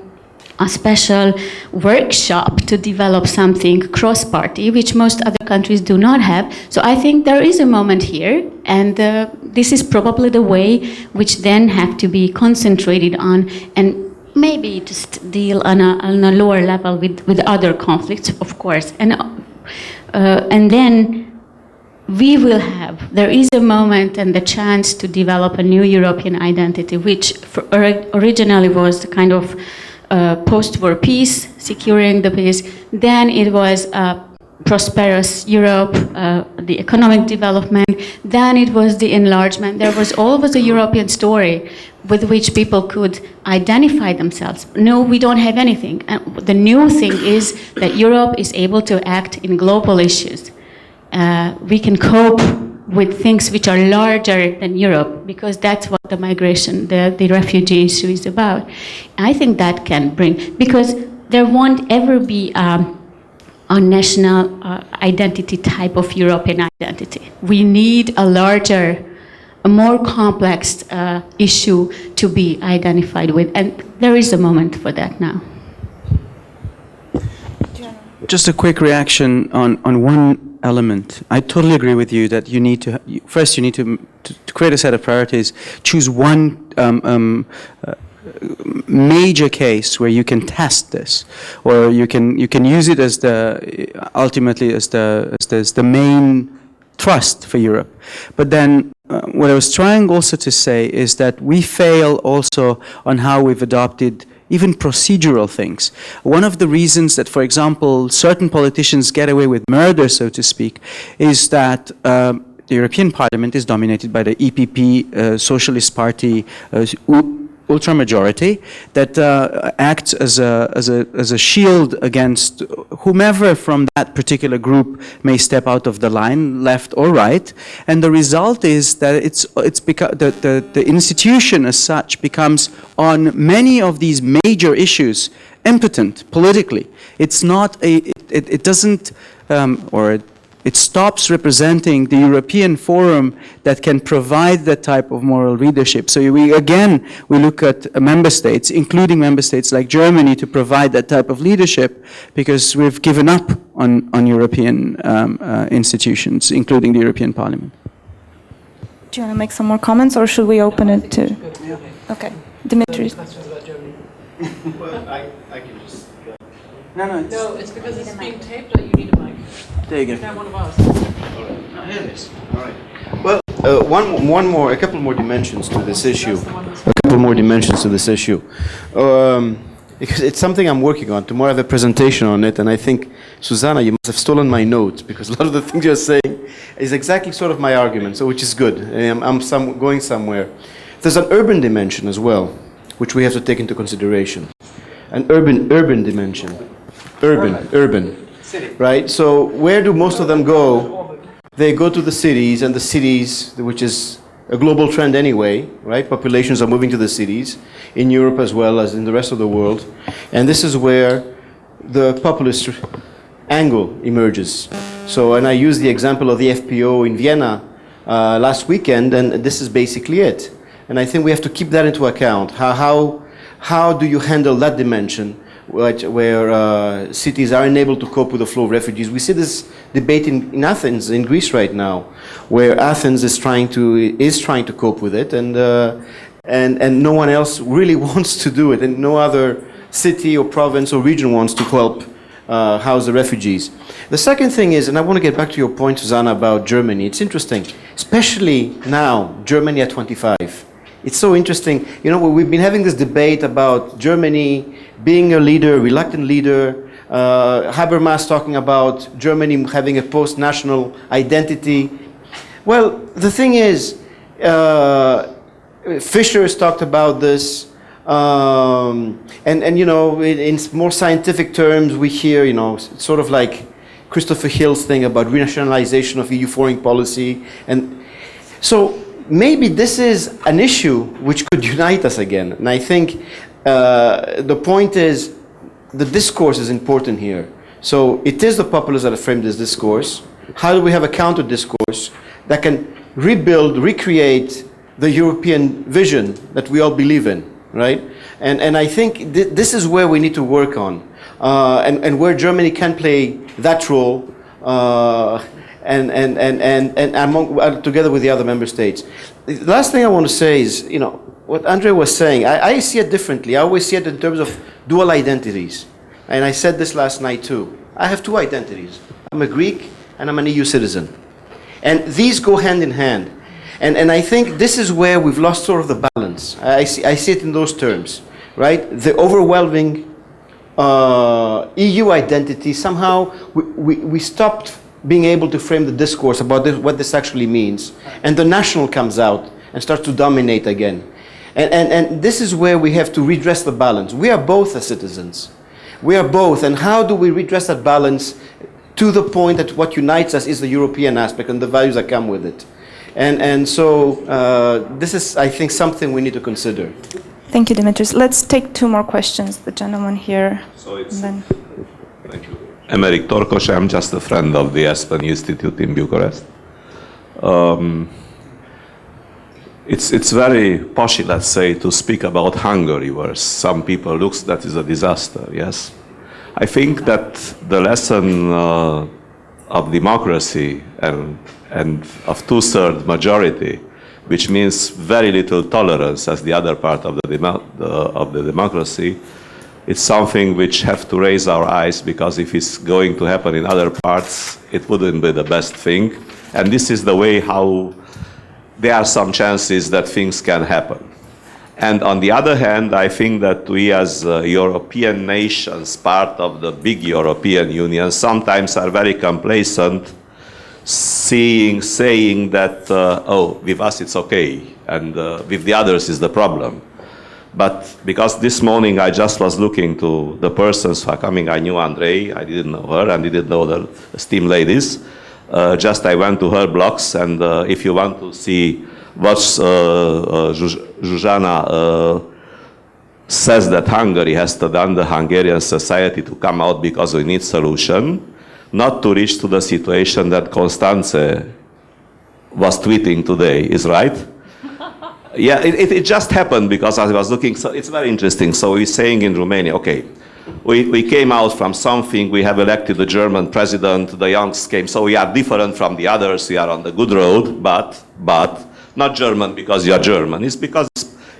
S2: a special workshop to develop something cross-party, which most other countries do not have. So I think there is a moment here, and this is probably the way which then have to be concentrated on, and maybe just deal on a lower level with other conflicts, of course. And then there is a moment and the chance to develop a new European identity, which originally was the kind of post-war peace, securing the peace. Then it was prosperous Europe, the economic development. Then it was the enlargement. There was always a European story with which people could identify themselves. No, we don't have anything. And the new thing is that Europe is able to act in global issues. We can cope with things which are larger than Europe, because that's what the migration, the refugee issue is about. I think that can bring, because there won't ever be a national identity type of European identity. We need a larger, a more complex issue to be identified with, and there is a moment for that now.
S4: Just a quick reaction on one element. I totally agree with you that you need to, first you need to create a set of priorities, choose one major case where you can test this, or you can use it as ultimately as the main thrust for Europe. But then what I was trying also to say is that we fail also on how we've adopted even procedural things. One of the reasons that, for example, certain politicians get away with murder, so to speak, is that the European Parliament is dominated by the EPP, Socialist Party, ultra-majority that acts as a shield against whomever from that particular group may step out of the line, left or right, and the result is that the institution as such becomes on many of these major issues impotent politically. It's not it doesn't it stops representing the European Forum that can provide that type of moral leadership. So we look at member states, including member states like Germany, to provide that type of leadership, because we've given up on European institutions, including the European Parliament.
S1: Do you want to make some more comments, or should we open it to? Yeah. Okay, Dimitris.
S5: Well, I can just.
S3: No, it's because it's being taped that you need a mic.
S4: There you go.
S3: Now one of us.
S5: All right. Here it is. All right. Well, a couple more dimensions to this issue. Because it's something I'm working on. Tomorrow I have a presentation on it, and I think, Zsuzsanna, you must have stolen my notes, because a lot of the things you're saying is exactly sort of my argument, so which is good. I'm going somewhere. There's an urban dimension as well, which we have to take into consideration. An urban dimension. Urban. City. Right? So where do most of them go? They go to the cities, and the cities, which is a global trend anyway, right? Populations are moving to the cities, in Europe as well as in the rest of the world. And this is where the populist angle emerges. So, and I use the example of the FPO in Vienna last weekend, and this is basically it. And I think we have to keep that into account. How do you handle that dimension where cities are unable to cope with the flow of refugees? We see this debate in Athens, in Greece right now, where Athens is trying to cope with it, and no one else really wants to do it, and no other city or province or region wants to help house the refugees. The second thing is, and I want to get back to your point, Zsuzsanna, about Germany. It's interesting, especially now, Germany at 25. It's so interesting. You know, we've been having this debate about Germany being a leader, reluctant leader, Habermas talking about Germany having a post-national identity. Well, the thing is, Fischer has talked about this, and you know, in more scientific terms, we hear, you know, it's sort of like Christopher Hill's thing about renationalization of EU foreign policy, and so maybe this is an issue which could unite us again. And I think the point is, the discourse is important here. So it is the populists that have framed this discourse. How do we have a counter discourse that can rebuild, recreate the European vision that we all believe in? right? And I think this is where we need to work on, and where Germany can play that role, and among, together with the other member states. The last thing I want to say is, you know, what Andrei was saying, I see it differently. I always see it in terms of dual identities. And I said this last night too. I have two identities. I'm a Greek and I'm an EU citizen. And these go hand in hand. And I think this is where we've lost sort of the balance. I see it in those terms, right? The overwhelming EU identity, somehow we stopped being able to frame the discourse about what this actually means. And the national comes out and starts to dominate again. And this is where we have to redress the balance. We are both as citizens. We are both. And how do we redress that balance to the point that what unites us is the European aspect and the values that come with it? And so this is, I think, something we need to consider.
S1: Thank you, Dimitris. Let's take two more questions. The gentleman here.
S6: So it's, thank you. Emeric Torkos, I'm just a friend of the Aspen Institute in Bucharest. It's very poshy, let's say, to speak about Hungary, where some people look that is a disaster, yes? I think that the lesson of democracy and of two-thirds majority, which means very little tolerance as the other part of the democracy, it's something which have to raise our eyes, because if it's going to happen in other parts, it wouldn't be the best thing. And this is the way how there are some chances that things can happen. And on the other hand, I think that we as European nations, part of the big European Union, sometimes are very complacent, saying that, oh, with us it's okay, and with the others is the problem. But because this morning I just was looking to the persons who are coming, I knew Andrei, I didn't know her, and didn't know the esteemed ladies. Just I went to her blogs, and if you want to see what Zsuzsanna says that Hungary has to done the Hungarian society to come out because we need solution, not to reach to the situation that Constanze was tweeting today, is right? Yeah, it just happened because I was looking, so it's very interesting. So we're saying in Romania, okay, we came out from something, we have elected the German president, the youngs came, so we are different from the others, we are on the good road, but not German because you are German, it's because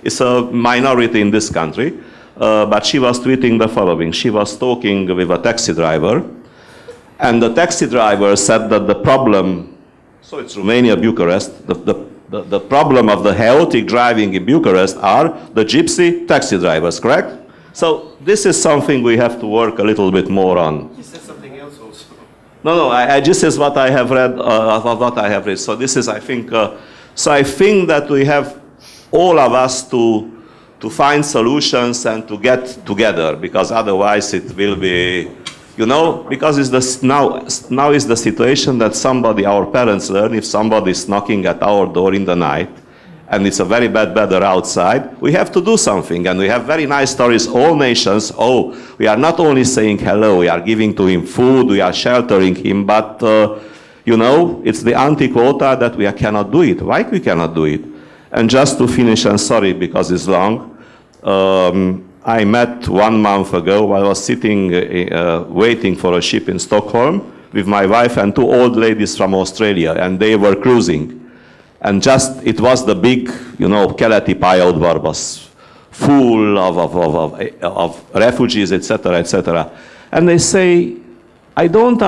S6: it's a minority in this country. But she was tweeting the following. She was talking with a taxi driver, and the taxi driver said that the problem, so it's Romania, Bucharest, the problem of the chaotic driving in Bucharest are the gypsy taxi drivers, correct? So this is something we have to work a little bit more on.
S5: He said something else also.
S6: No, I just is what I have read, what I have read. So this is, I think, so I think that we have all of us to find solutions and to get together, because otherwise it will be, you know, because it's now is the situation that somebody, our parents learn, if somebody is knocking at our door in the night, and it's a very bad weather outside, we have to do something. And we have very nice stories, all nations. Oh, we are not only saying hello, we are giving to him food, we are sheltering him, but, you know, it's the anti-quota that we cannot do it. Why we cannot do it? And just to finish, and sorry because it's long, I met 1 month ago, I was sitting, waiting for a ship in Stockholm with my wife and 2 old ladies from Australia, and they were cruising. And just, it was the big, you know, keleti pályaudvar was full of refugees, etc., etc. And they say, we don't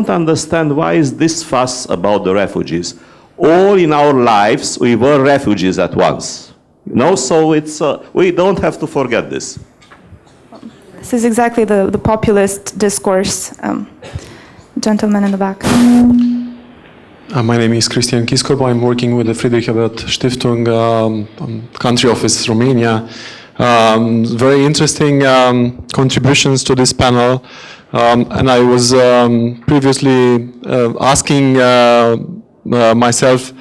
S6: understand why is this fuss about the refugees. All in our lives, we were refugees at once. You know, so it's, we don't have to forget this.
S1: This is exactly the populist discourse. Gentleman in the back.
S7: My name is Cristian Kiscorbo. I'm working with the Friedrich Ebert Stiftung, country office, Romania. Very interesting contributions to this panel. And I was previously asking myself,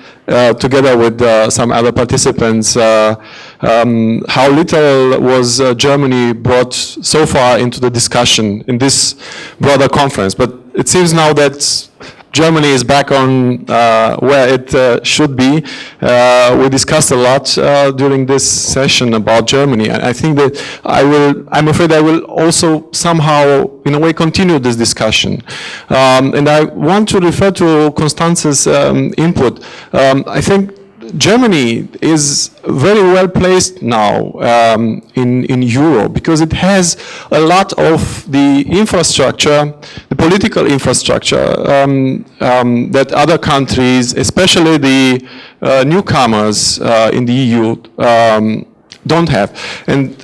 S7: together with some other participants, how little was Germany brought so far into the discussion in this broader conference. But it seems now that Germany is back on where it should be. We discussed a lot during this session about Germany. And I think that I'm afraid I will also somehow, in a way, continue this discussion. And I want to refer to Constanze's input. I think Germany is very well placed now in Europe because it has a lot of the infrastructure, the political infrastructure that other countries, especially the newcomers in the EU, don't have. And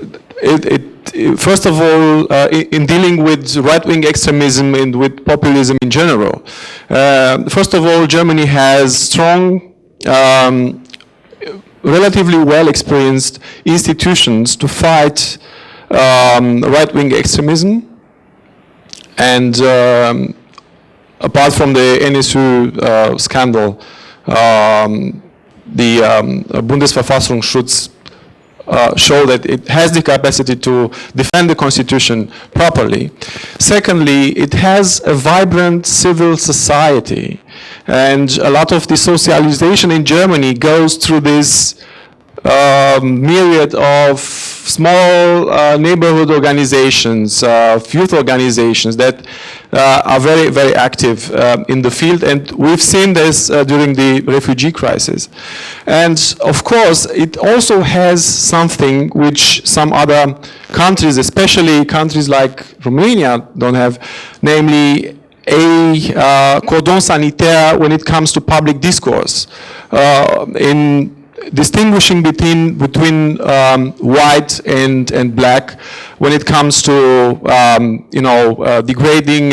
S7: first of all, in dealing with right-wing extremism and with populism in general, first of all, Germany has strong relatively well-experienced institutions to fight right-wing extremism. And apart from the NSU scandal, the Bundesverfassungsschutz show that it has the capacity to defend the constitution properly. Secondly, it has a vibrant civil society, and a lot of the socialization in Germany goes through this myriad of small neighborhood organizations, youth organizations that are very, very active in the field, and we've seen this during the refugee crisis. And of course, it also has something which some other countries, especially countries like Romania, don't have, namely a cordon sanitaire when it comes to public discourse, in distinguishing between white and black when it comes to degrading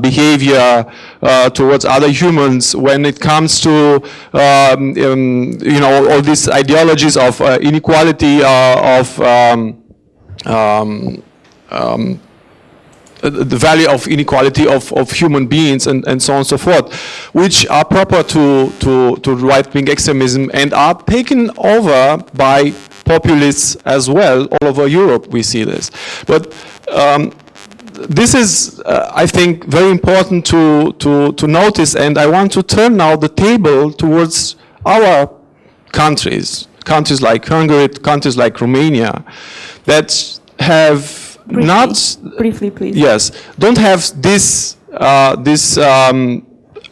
S7: behavior towards other humans, when it comes to all these ideologies of inequality the value of inequality of human beings and so on and so forth, which are proper to right-wing extremism and are taken over by populists as well. All over Europe we see this. But this is, I think, very important to notice, and I want to turn now the table towards our countries like Hungary, countries like Romania, that have
S1: Briefly, please.
S7: Yes, don't have this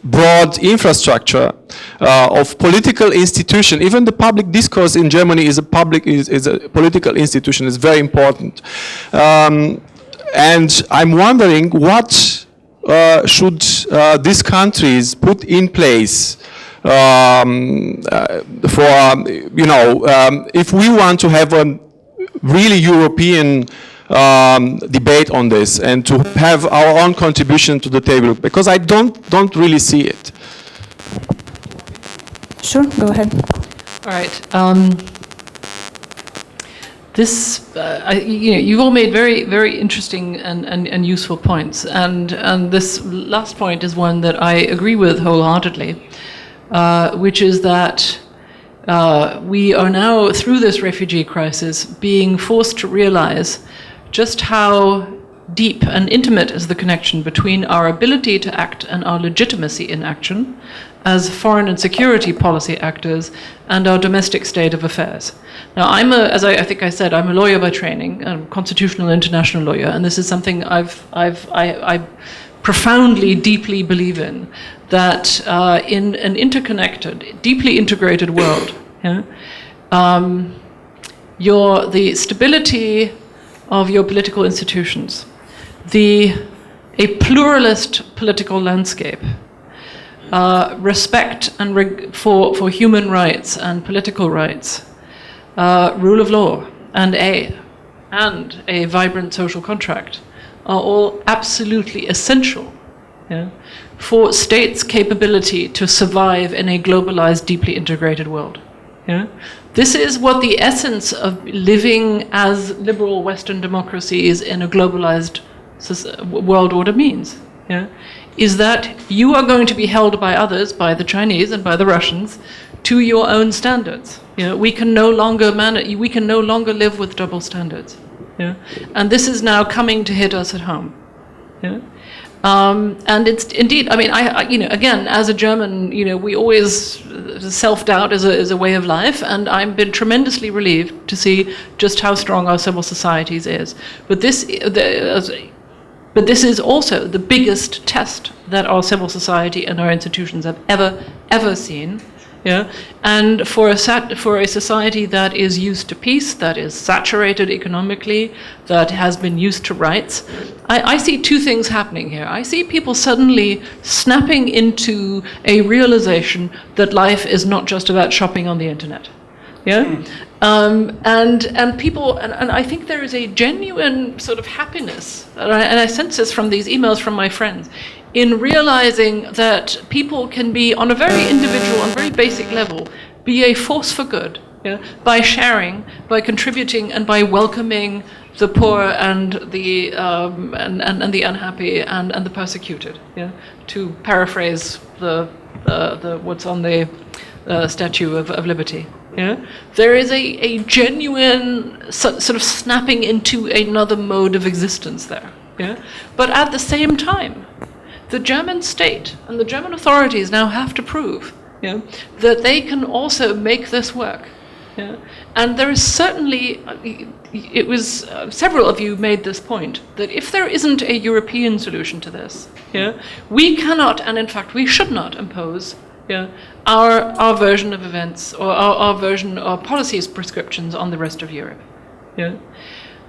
S7: broad infrastructure of political institution. Even the public discourse in Germany is a political institution. It's very important. And I'm wondering what should these countries put in place for if we want to have a really European debate on this and to have our own contribution to the table, because I don't really see it.
S1: Sure, go ahead.
S3: All right. You've all made very, very interesting and useful points, and this last point is one that I agree with wholeheartedly, which is that we are now, through this refugee crisis, being forced to realize just how deep and intimate is the connection between our ability to act and our legitimacy in action as foreign and security policy actors and our domestic state of affairs. Now, as I think I said, I'm a lawyer by training, a constitutional international lawyer, and this is something I profoundly, deeply believe in, that in an interconnected, deeply integrated world, the stability of your political institutions, a pluralist political landscape, respect and for human rights and political rights, rule of law, and a vibrant social contract are all absolutely essential for states' capability to survive in a globalized, deeply integrated world. This is what the essence of living as liberal Western democracies in a globalized world order means. Is that you are going to be held by others, by the Chinese and by the Russians, to your own standards. We can no longer live with double standards. And this is now coming to hit us at home. And it's indeed, I mean, again, as a German, we always, self-doubt is a way of life, and I've been tremendously relieved to see just how strong our civil societies is. But this is also the biggest test that our civil society and our institutions have ever seen. Yeah, and for a society that is used to peace, that is saturated economically, that has been used to rights, I see two things happening here. I see people suddenly snapping into a realization that life is not just about shopping on the internet. Yeah, and people, and I think there is a genuine sort of happiness, and I sense this from these emails from my friends, in realizing that people can be, on a very individual and very basic level, be a force for good, yeah, by sharing, by contributing, and by welcoming the poor and the the unhappy and the persecuted. Yeah, to paraphrase the what's on the Statue of Liberty. Yeah, there is a genuine sort of snapping into another mode of existence there. Yeah, but at the same time, the German state and the German authorities now have to prove, yeah, that they can also make this work. Yeah? And there is certainly, it was, several of you made this point, that if there isn't a European solution to this, yeah, we cannot, and in fact we should not impose, yeah, our version of events or our version of policies prescriptions on the rest of Europe. Yeah?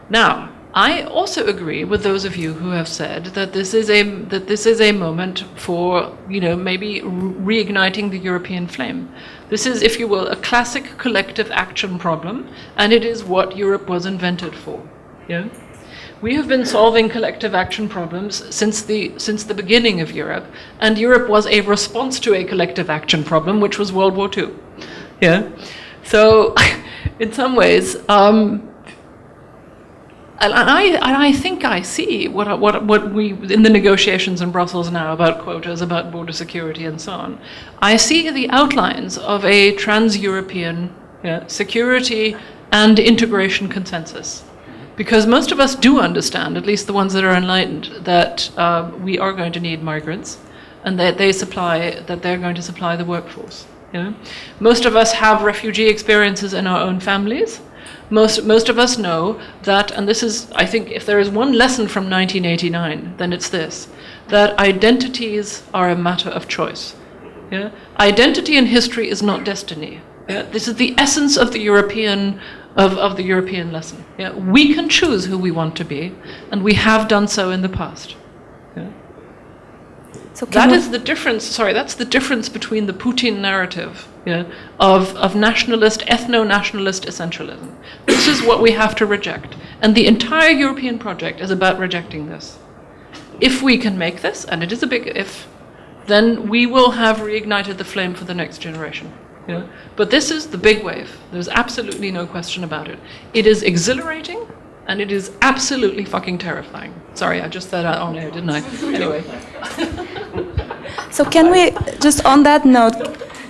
S3: Now, I also agree with those of you who have said that this is a moment for, maybe reigniting the European flame. This is, if you will, a classic collective action problem, and it is what Europe was invented for. Yeah? We have been solving collective action problems since the beginning of Europe, and Europe was a response to a collective action problem, which was World War II. Yeah? So, in some ways, and I think I see what we, in the negotiations in Brussels now about quotas, about border security and so on, I see the outlines of a trans-European security and integration consensus. Because most of us do understand, at least the ones that are enlightened, that we are going to need migrants and that they're going to supply the workforce. Most of us have refugee experiences in our own families. Most of us know that, and this is, I think, if there is one lesson from 1989, then it's this, that identities are a matter of choice. Yeah? Identity in history is not destiny. Yeah? This is the essence of the European lesson. Yeah? We can choose who we want to be, and we have done so in the past. Yeah? So that's the difference between the Putin narrative, yeah, of nationalist, ethno-nationalist essentialism. This is what we have to reject. And the entire European project is about rejecting this. If we can make this, and it is a big if, then we will have reignited the flame for the next generation. Yeah? But this is the big wave. There's absolutely no question about it. It is exhilarating, and it is absolutely fucking terrifying. Sorry, I just said that on air, didn't I? Anyway.
S1: So can we, just on that note,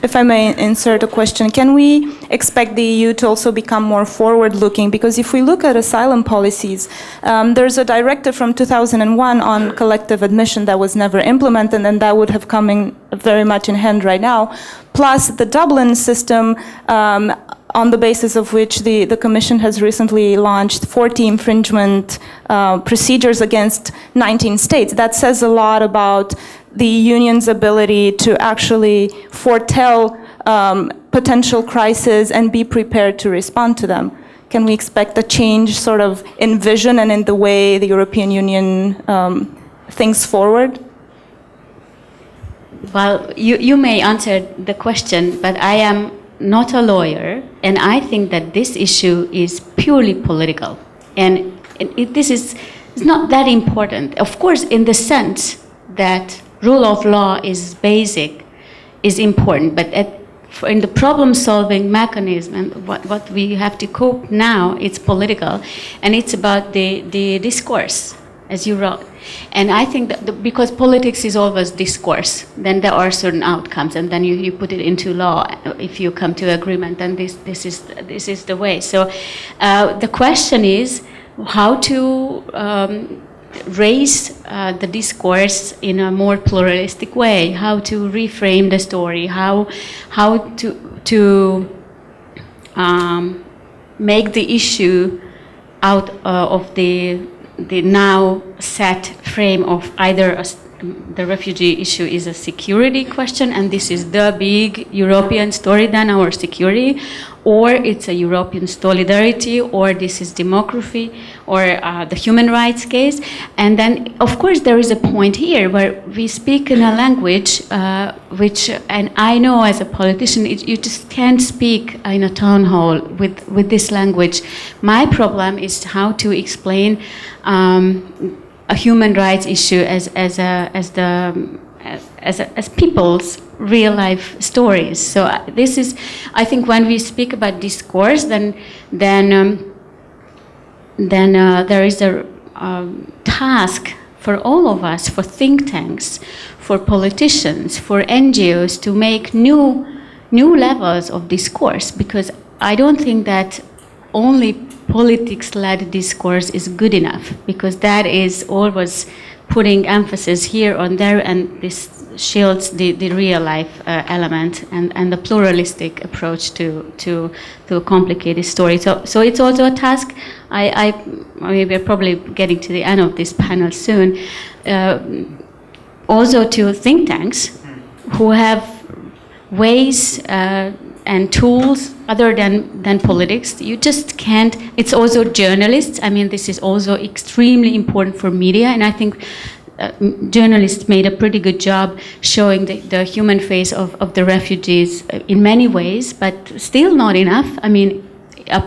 S1: if I may insert a question, can we expect the EU to also become more forward-looking? Because if we look at asylum policies, there's a directive from 2001 on collective admission that was never implemented, and that would have come in very much in hand right now. Plus the Dublin system, on the basis of which the Commission has recently launched 40 infringement procedures against 19 states. That says a lot about the Union's ability to actually foretell potential crises and be prepared to respond to them. Can we expect a change sort of in vision and in the way the European Union thinks forward?
S2: Well, you may answer the question, but I am not a lawyer, and I think that this issue is purely political. And this is not that important. Of course, in the sense that rule of law is basic, is important, but in the problem-solving mechanism, and what we have to cope now, it's political, and it's about the discourse, as you wrote. And I think that because politics is always discourse, then there are certain outcomes, and then you put it into law if you come to agreement, and this is the way. So the question is how to raise the discourse in a more pluralistic way, how to reframe the story, how to make the issue out of the now set frame of either the refugee issue is a security question, and this is the big European story, then our security, or it's a European solidarity, or this is demography, or the human rights case. And then, of course, there is a point here where we speak in a language which, and I know as a politician, you just can't speak in a town hall with this language. My problem is how to explain a human rights issue as people's real life stories. So this is, I think, when we speak about discourse, then there is a task for all of us, for think tanks, for politicians, for NGOs to make new levels of discourse, because I don't think that only politics-led discourse is good enough, because that is always putting emphasis here on there, and this shields the real life element and the pluralistic approach to a complicated story. So it's also a task. I mean, we're probably getting to the end of this panel soon. Also to think tanks who have ways and tools other than politics. You just can't. It's also journalists. I mean, this is also extremely important for media, and I think journalists made a pretty good job showing the human face of the refugees in many ways, but still not enough. I mean, a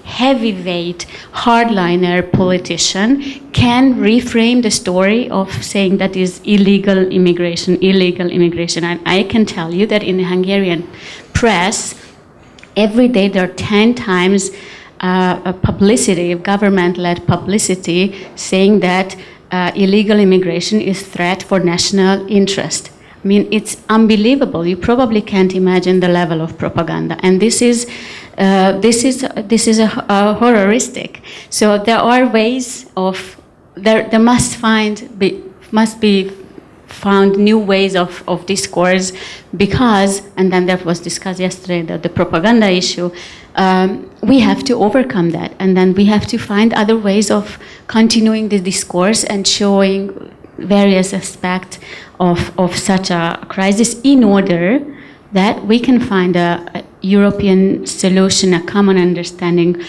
S2: heavyweight hardliner politician can reframe the story of saying that is illegal immigration. And I can tell you that in the Hungarian press, every day there are 10 times a publicity, government-led publicity, saying that illegal immigration is threat for national interest. I mean, it's unbelievable. You probably can't imagine the level of propaganda, and this is horroristic. So there are ways of there must be found new ways of discourse, because, and then that was discussed yesterday, the propaganda issue. We have to overcome that, and then we have to find other ways of continuing the discourse and showing various aspects of such a crisis, in order that we can find a European solution, a common understanding,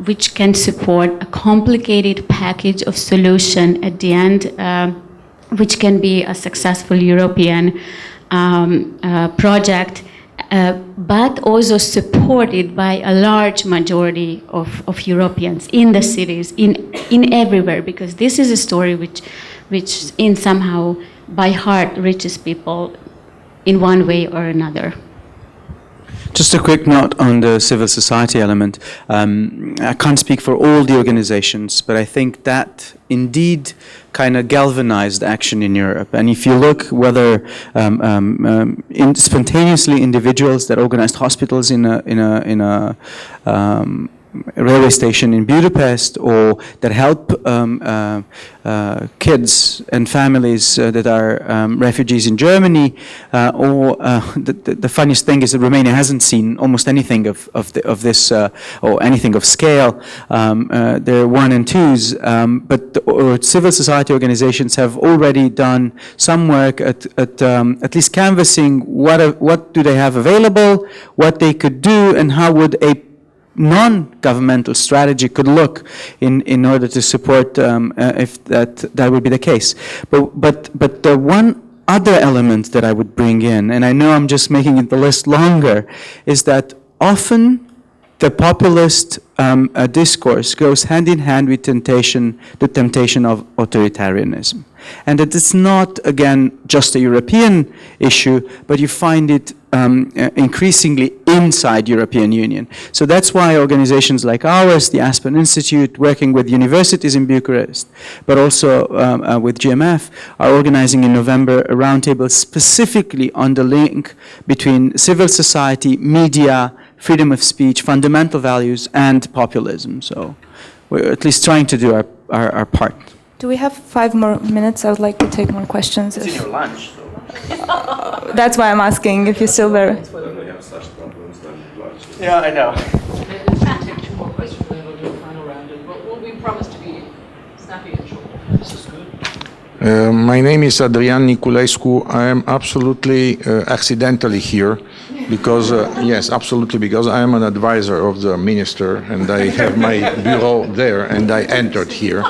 S2: which can support a complicated package of solution at the end, which can be a successful European project, but also supported by a large majority of Europeans in the cities, in everywhere, because this is a story which in somehow by heart reaches people in one way or another.
S8: Just a quick note on the civil society element. I can't speak for all the organizations, but I think that indeed kind of galvanized action in Europe. And if you look whether spontaneously individuals that organized hospitals in a railway station in Budapest, or that help kids and families that are refugees in Germany, or the funniest thing is that Romania hasn't seen almost anything of this or anything of scale. They're 1 and 2s, but civil society organizations have already done some work at least canvassing what do they have available, what they could do, and how would a non-governmental strategy could look in order to support if that would be the case. But the one other element that I would bring in, and I know I'm just making the list longer, is that often the populist discourse goes hand in hand with the temptation of authoritarianism. And that it's not, again, just a European issue, but you find it increasingly inside European Union. So that's why organizations like ours, the Aspen Institute, working with universities in Bucharest, but also with GMF, are organizing in November a roundtable specifically on the link between civil society, media, freedom of speech, fundamental values, and populism. So we're at least trying to do our part.
S1: Do we have 5 more minutes? I would like to take more questions.
S4: It's in your lunch. So.
S1: That's why I'm asking if you're still there.
S4: Yeah, I know.
S3: We'll take 2 more questions and then we'll do a final round. But we promise to be snappy and short. This is good.
S9: My name is Adrian Niculescu. I am absolutely accidentally here because, yes, absolutely, because I am an advisor of the minister and I have my bureau there and I entered here.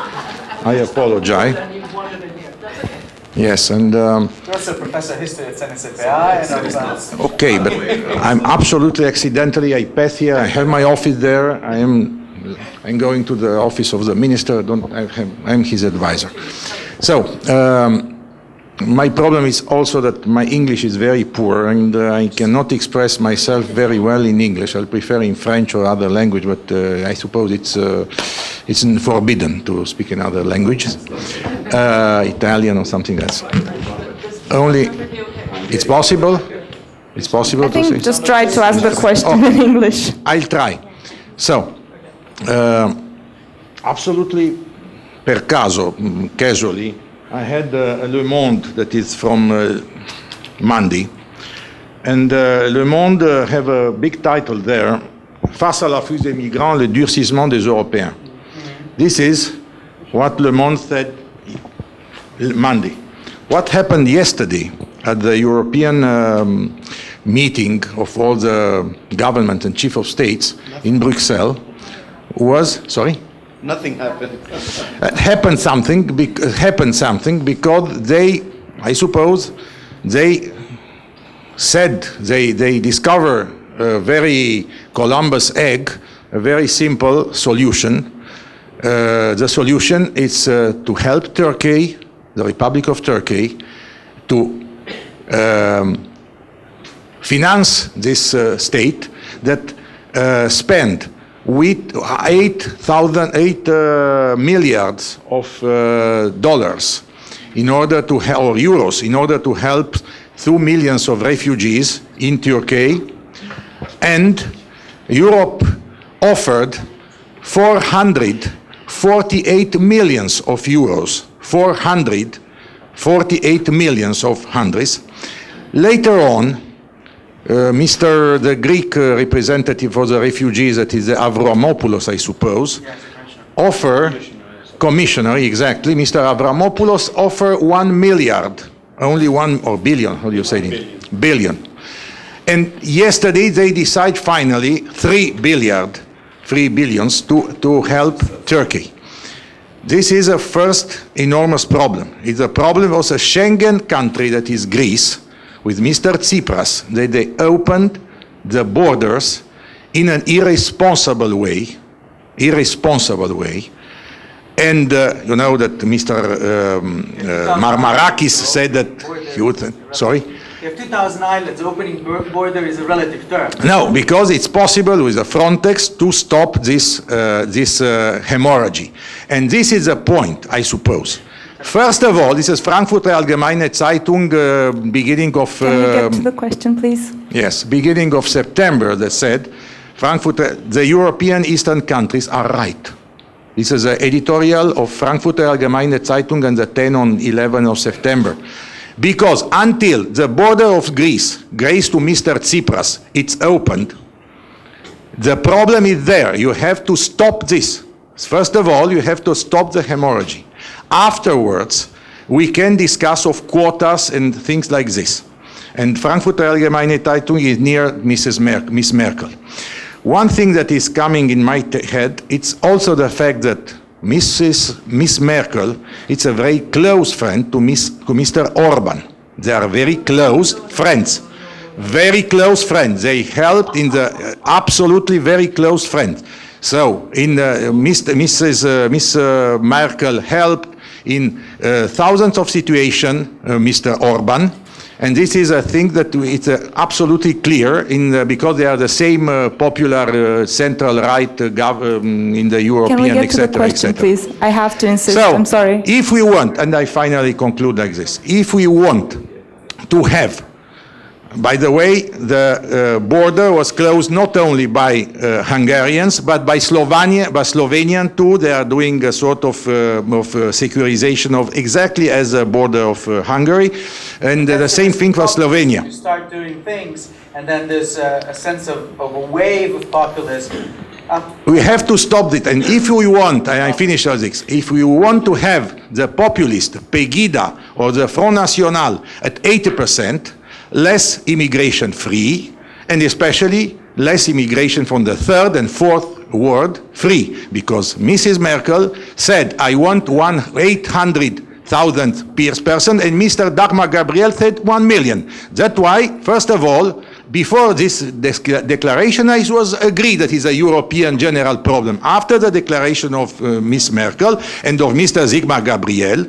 S9: I apologize. Yes, and...
S4: You're also a professor of history at CEPA.
S9: Okay, but I'm absolutely accidentally, I pass here, I have my office there, I'm going to the office of the minister, I'm his advisor. So, my problem is also that my English is very poor and I cannot express myself very well in English. I'll prefer in French or other language, but I suppose it's forbidden to speak in other languages, Italian or something else. Only, it's possible? It's possible to say?
S1: I think just try to ask the question in English.
S9: I'll try. So, absolutely per caso, casually, I had Le Monde that is from Monday, and Le Monde have a big title there, Face à l'afflux des migrants, le durcissement des Européens. This is what Le Monde said Monday. What happened yesterday at the European meeting of all the government and chief of states in Brussels was, sorry?
S5: Nothing happened.
S9: Happened something because they, I suppose, they said they discover a very Columbus egg, a very simple solution. The solution is to help Turkey, the Republic of Turkey, to finance this state that spent with 8 milliards of dollars in order to or euros in order to help 2 million of refugees in Turkey, and Europe offered 448 million of euros, 448 million of hundreds. Later on, the Greek representative for the refugees, that is the Avramopoulos, I suppose, commissioner, exactly, Mr. Avramopoulos offer 1 milliard, only 1, or billion, how do you say it? Billion. And yesterday they decide finally 3 billions to help Turkey. This is a first enormous problem. It's a problem of a Schengen country that is Greece, with Mr. Tsipras, that they opened the borders in an irresponsible way, and you know that Mr. Marmarakis said that he would, sorry?
S4: You have 2,000 islands, opening border is a relative term.
S9: No, because it's possible with the Frontex to stop this, hemorrhage. And this is the point, I suppose. First of all, this is Frankfurter Allgemeine Zeitung, beginning of...
S1: Can you get to the question, please?
S9: Yes, beginning of September, they said, the European Eastern countries are right. This is the editorial of Frankfurter Allgemeine Zeitung on the 10 on 11 of September. Because until the border of Greece, grace to Mr. Tsipras, it's opened, the problem is there. You have to stop this. First of all, you have to stop the hemorrhage. Afterwards, we can discuss of quotas and things like this. And Frankfurter Allgemeine Zeitung is near Miss Merkel. One thing that is coming in my head, it's also the fact that Miss Merkel, it's a very close friend to Mr. Orban. They are very close friends. Very close friends. They helped in the absolutely very close friends. So, Miss Merkel helped in thousands of situations, Mr. Orban, and this is a thing that it's absolutely clear because they are the same popular central right in the European,
S1: Can we get to the
S9: etc.,
S1: question,
S9: etc.
S1: please? I have to insist.
S9: So,
S1: I'm sorry.
S9: if we want, and I finally conclude like this, if we want to have By the way, the border was closed not only by Hungarians, but by Slovenian too. They are doing a sort of securization of exactly as a border of Hungary. And the same thing for Slovenia.
S4: You start doing things, and then there's a sense of a wave of populism.
S9: We have to stop it. And if we want, and I finish all this, if we want to have the populist, Pegida, or the Front National at 80%, less immigration free, and especially less immigration from the third and fourth world free. Because Mrs. Merkel said, I want 800,000 person, and Mr. Dagmar Gabriel said 1 million. That's why, first of all, before this declaration, it was agreed that it's a European general problem. After the declaration of Ms. Merkel and of Mr. Sigmar Gabriel,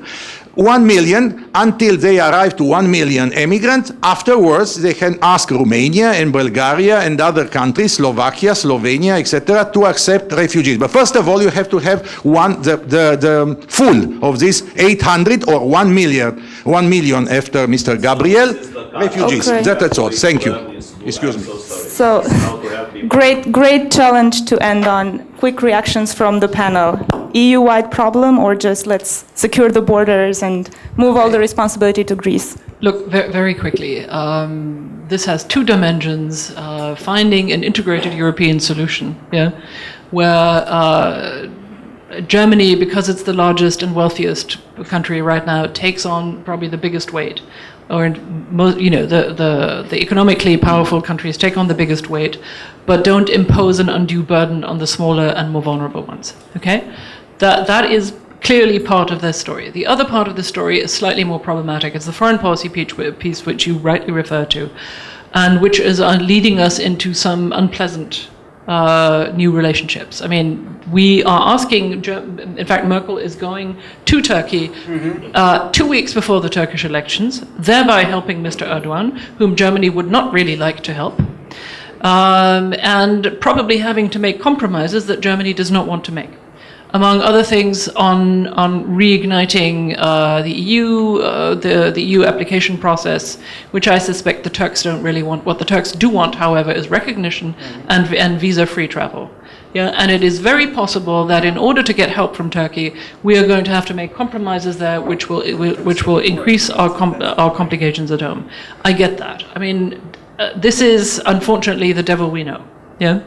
S9: 1 million, until they arrive to 1 million immigrants. Afterwards, they can ask Romania and Bulgaria and other countries, Slovakia, Slovenia, etc., to accept refugees. But first of all, you have to have the full of this 800 or 1 million after Mr. Gabriel refugees.
S1: Okay.
S9: That's all. Thank you. Excuse me.
S1: So, great challenge to end on. Quick reactions from the panel. EU-wide problem, or just let's secure the borders and move all the responsibility to Greece?
S3: Look, very quickly, this has two dimensions, finding an integrated European solution, where Germany, because it's the largest and wealthiest country right now, takes on probably the biggest weight. Or the economically powerful countries take on the biggest weight, but don't impose an undue burden on the smaller and more vulnerable ones. Okay, that is clearly part of their story. The other part of the story is slightly more problematic. It's the foreign policy piece which you rightly refer to, and which is leading us into some unpleasant new relationships. I mean, we are asking, in fact, Merkel is going to Turkey 2 weeks before the Turkish elections, thereby helping Mr. Erdogan, whom Germany would not really like to help, and probably having to make compromises that Germany does not want to make. Among other things, on reigniting the EU, the EU application process, which I suspect the Turks don't really want. What the Turks do want, however, is recognition and visa-free travel. Yeah, and it is very possible that in order to get help from Turkey, we are going to have to make compromises there, which will increase our complications at home. I get that. I mean, this is unfortunately the devil we know. Yeah.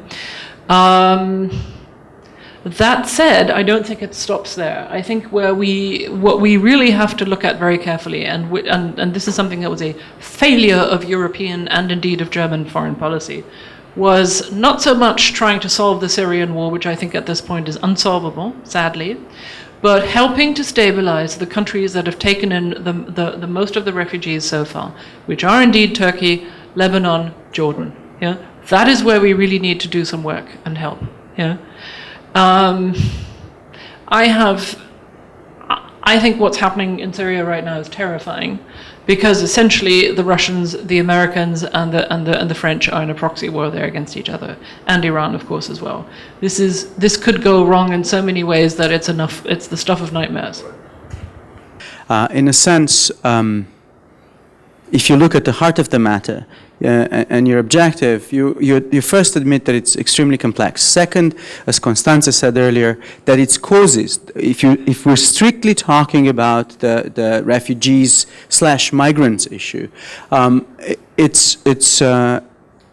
S3: That said, I don't think it stops there. I think what we really have to look at very carefully, and this is something that was a failure of European and indeed of German foreign policy, was not so much trying to solve the Syrian war, which I think at this point is unsolvable, sadly, but helping to stabilize the countries that have taken in the most of the refugees so far, which are indeed Turkey, Lebanon, Jordan. Yeah? That is where we really need to do some work and help. Yeah? I think what's happening in Syria right now is terrifying, because essentially the Russians, the Americans, and the French are in a proxy war there against each other, and Iran, of course, as well. This could go wrong in so many ways that it's the stuff of nightmares.
S8: In a sense, if you look at the heart of the matter, and your objective, you first admit that it's extremely complex. Second, as Constanze said earlier, that its causes, if we're strictly talking about the refugees/migrants issue,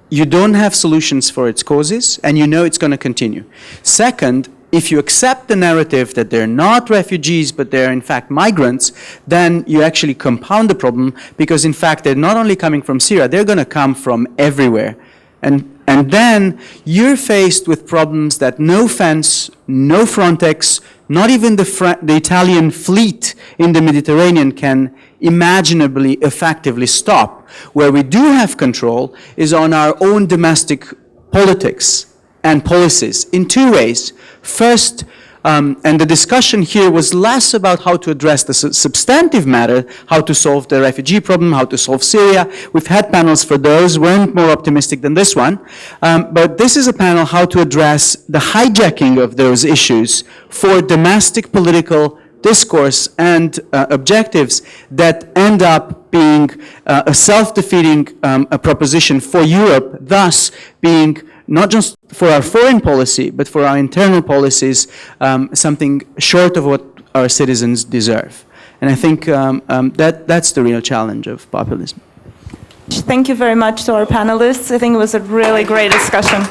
S8: you don't have solutions for its causes, and you know it's going to continue. Second, if you accept the narrative that they're not refugees, but they're in fact migrants, then you actually compound the problem, because in fact they're not only coming from Syria, they're going to come from everywhere. And then you're faced with problems that no fence, no Frontex, not even the Italian fleet in the Mediterranean can imaginably effectively stop. Where we do have control is on our own domestic politics and policies in two ways. First, and the discussion here was less about how to address the substantive matter, how to solve the refugee problem, how to solve Syria. We've had panels for those, weren't more optimistic than this one. But this is a panel how to address the hijacking of those issues for domestic political discourse and objectives that end up being a self-defeating a proposition for Europe, thus being not just for our foreign policy, but for our internal policies, something short of what our citizens deserve. And I think that's the real challenge of populism.
S1: Thank you very much to our panelists. I think it was a really great discussion.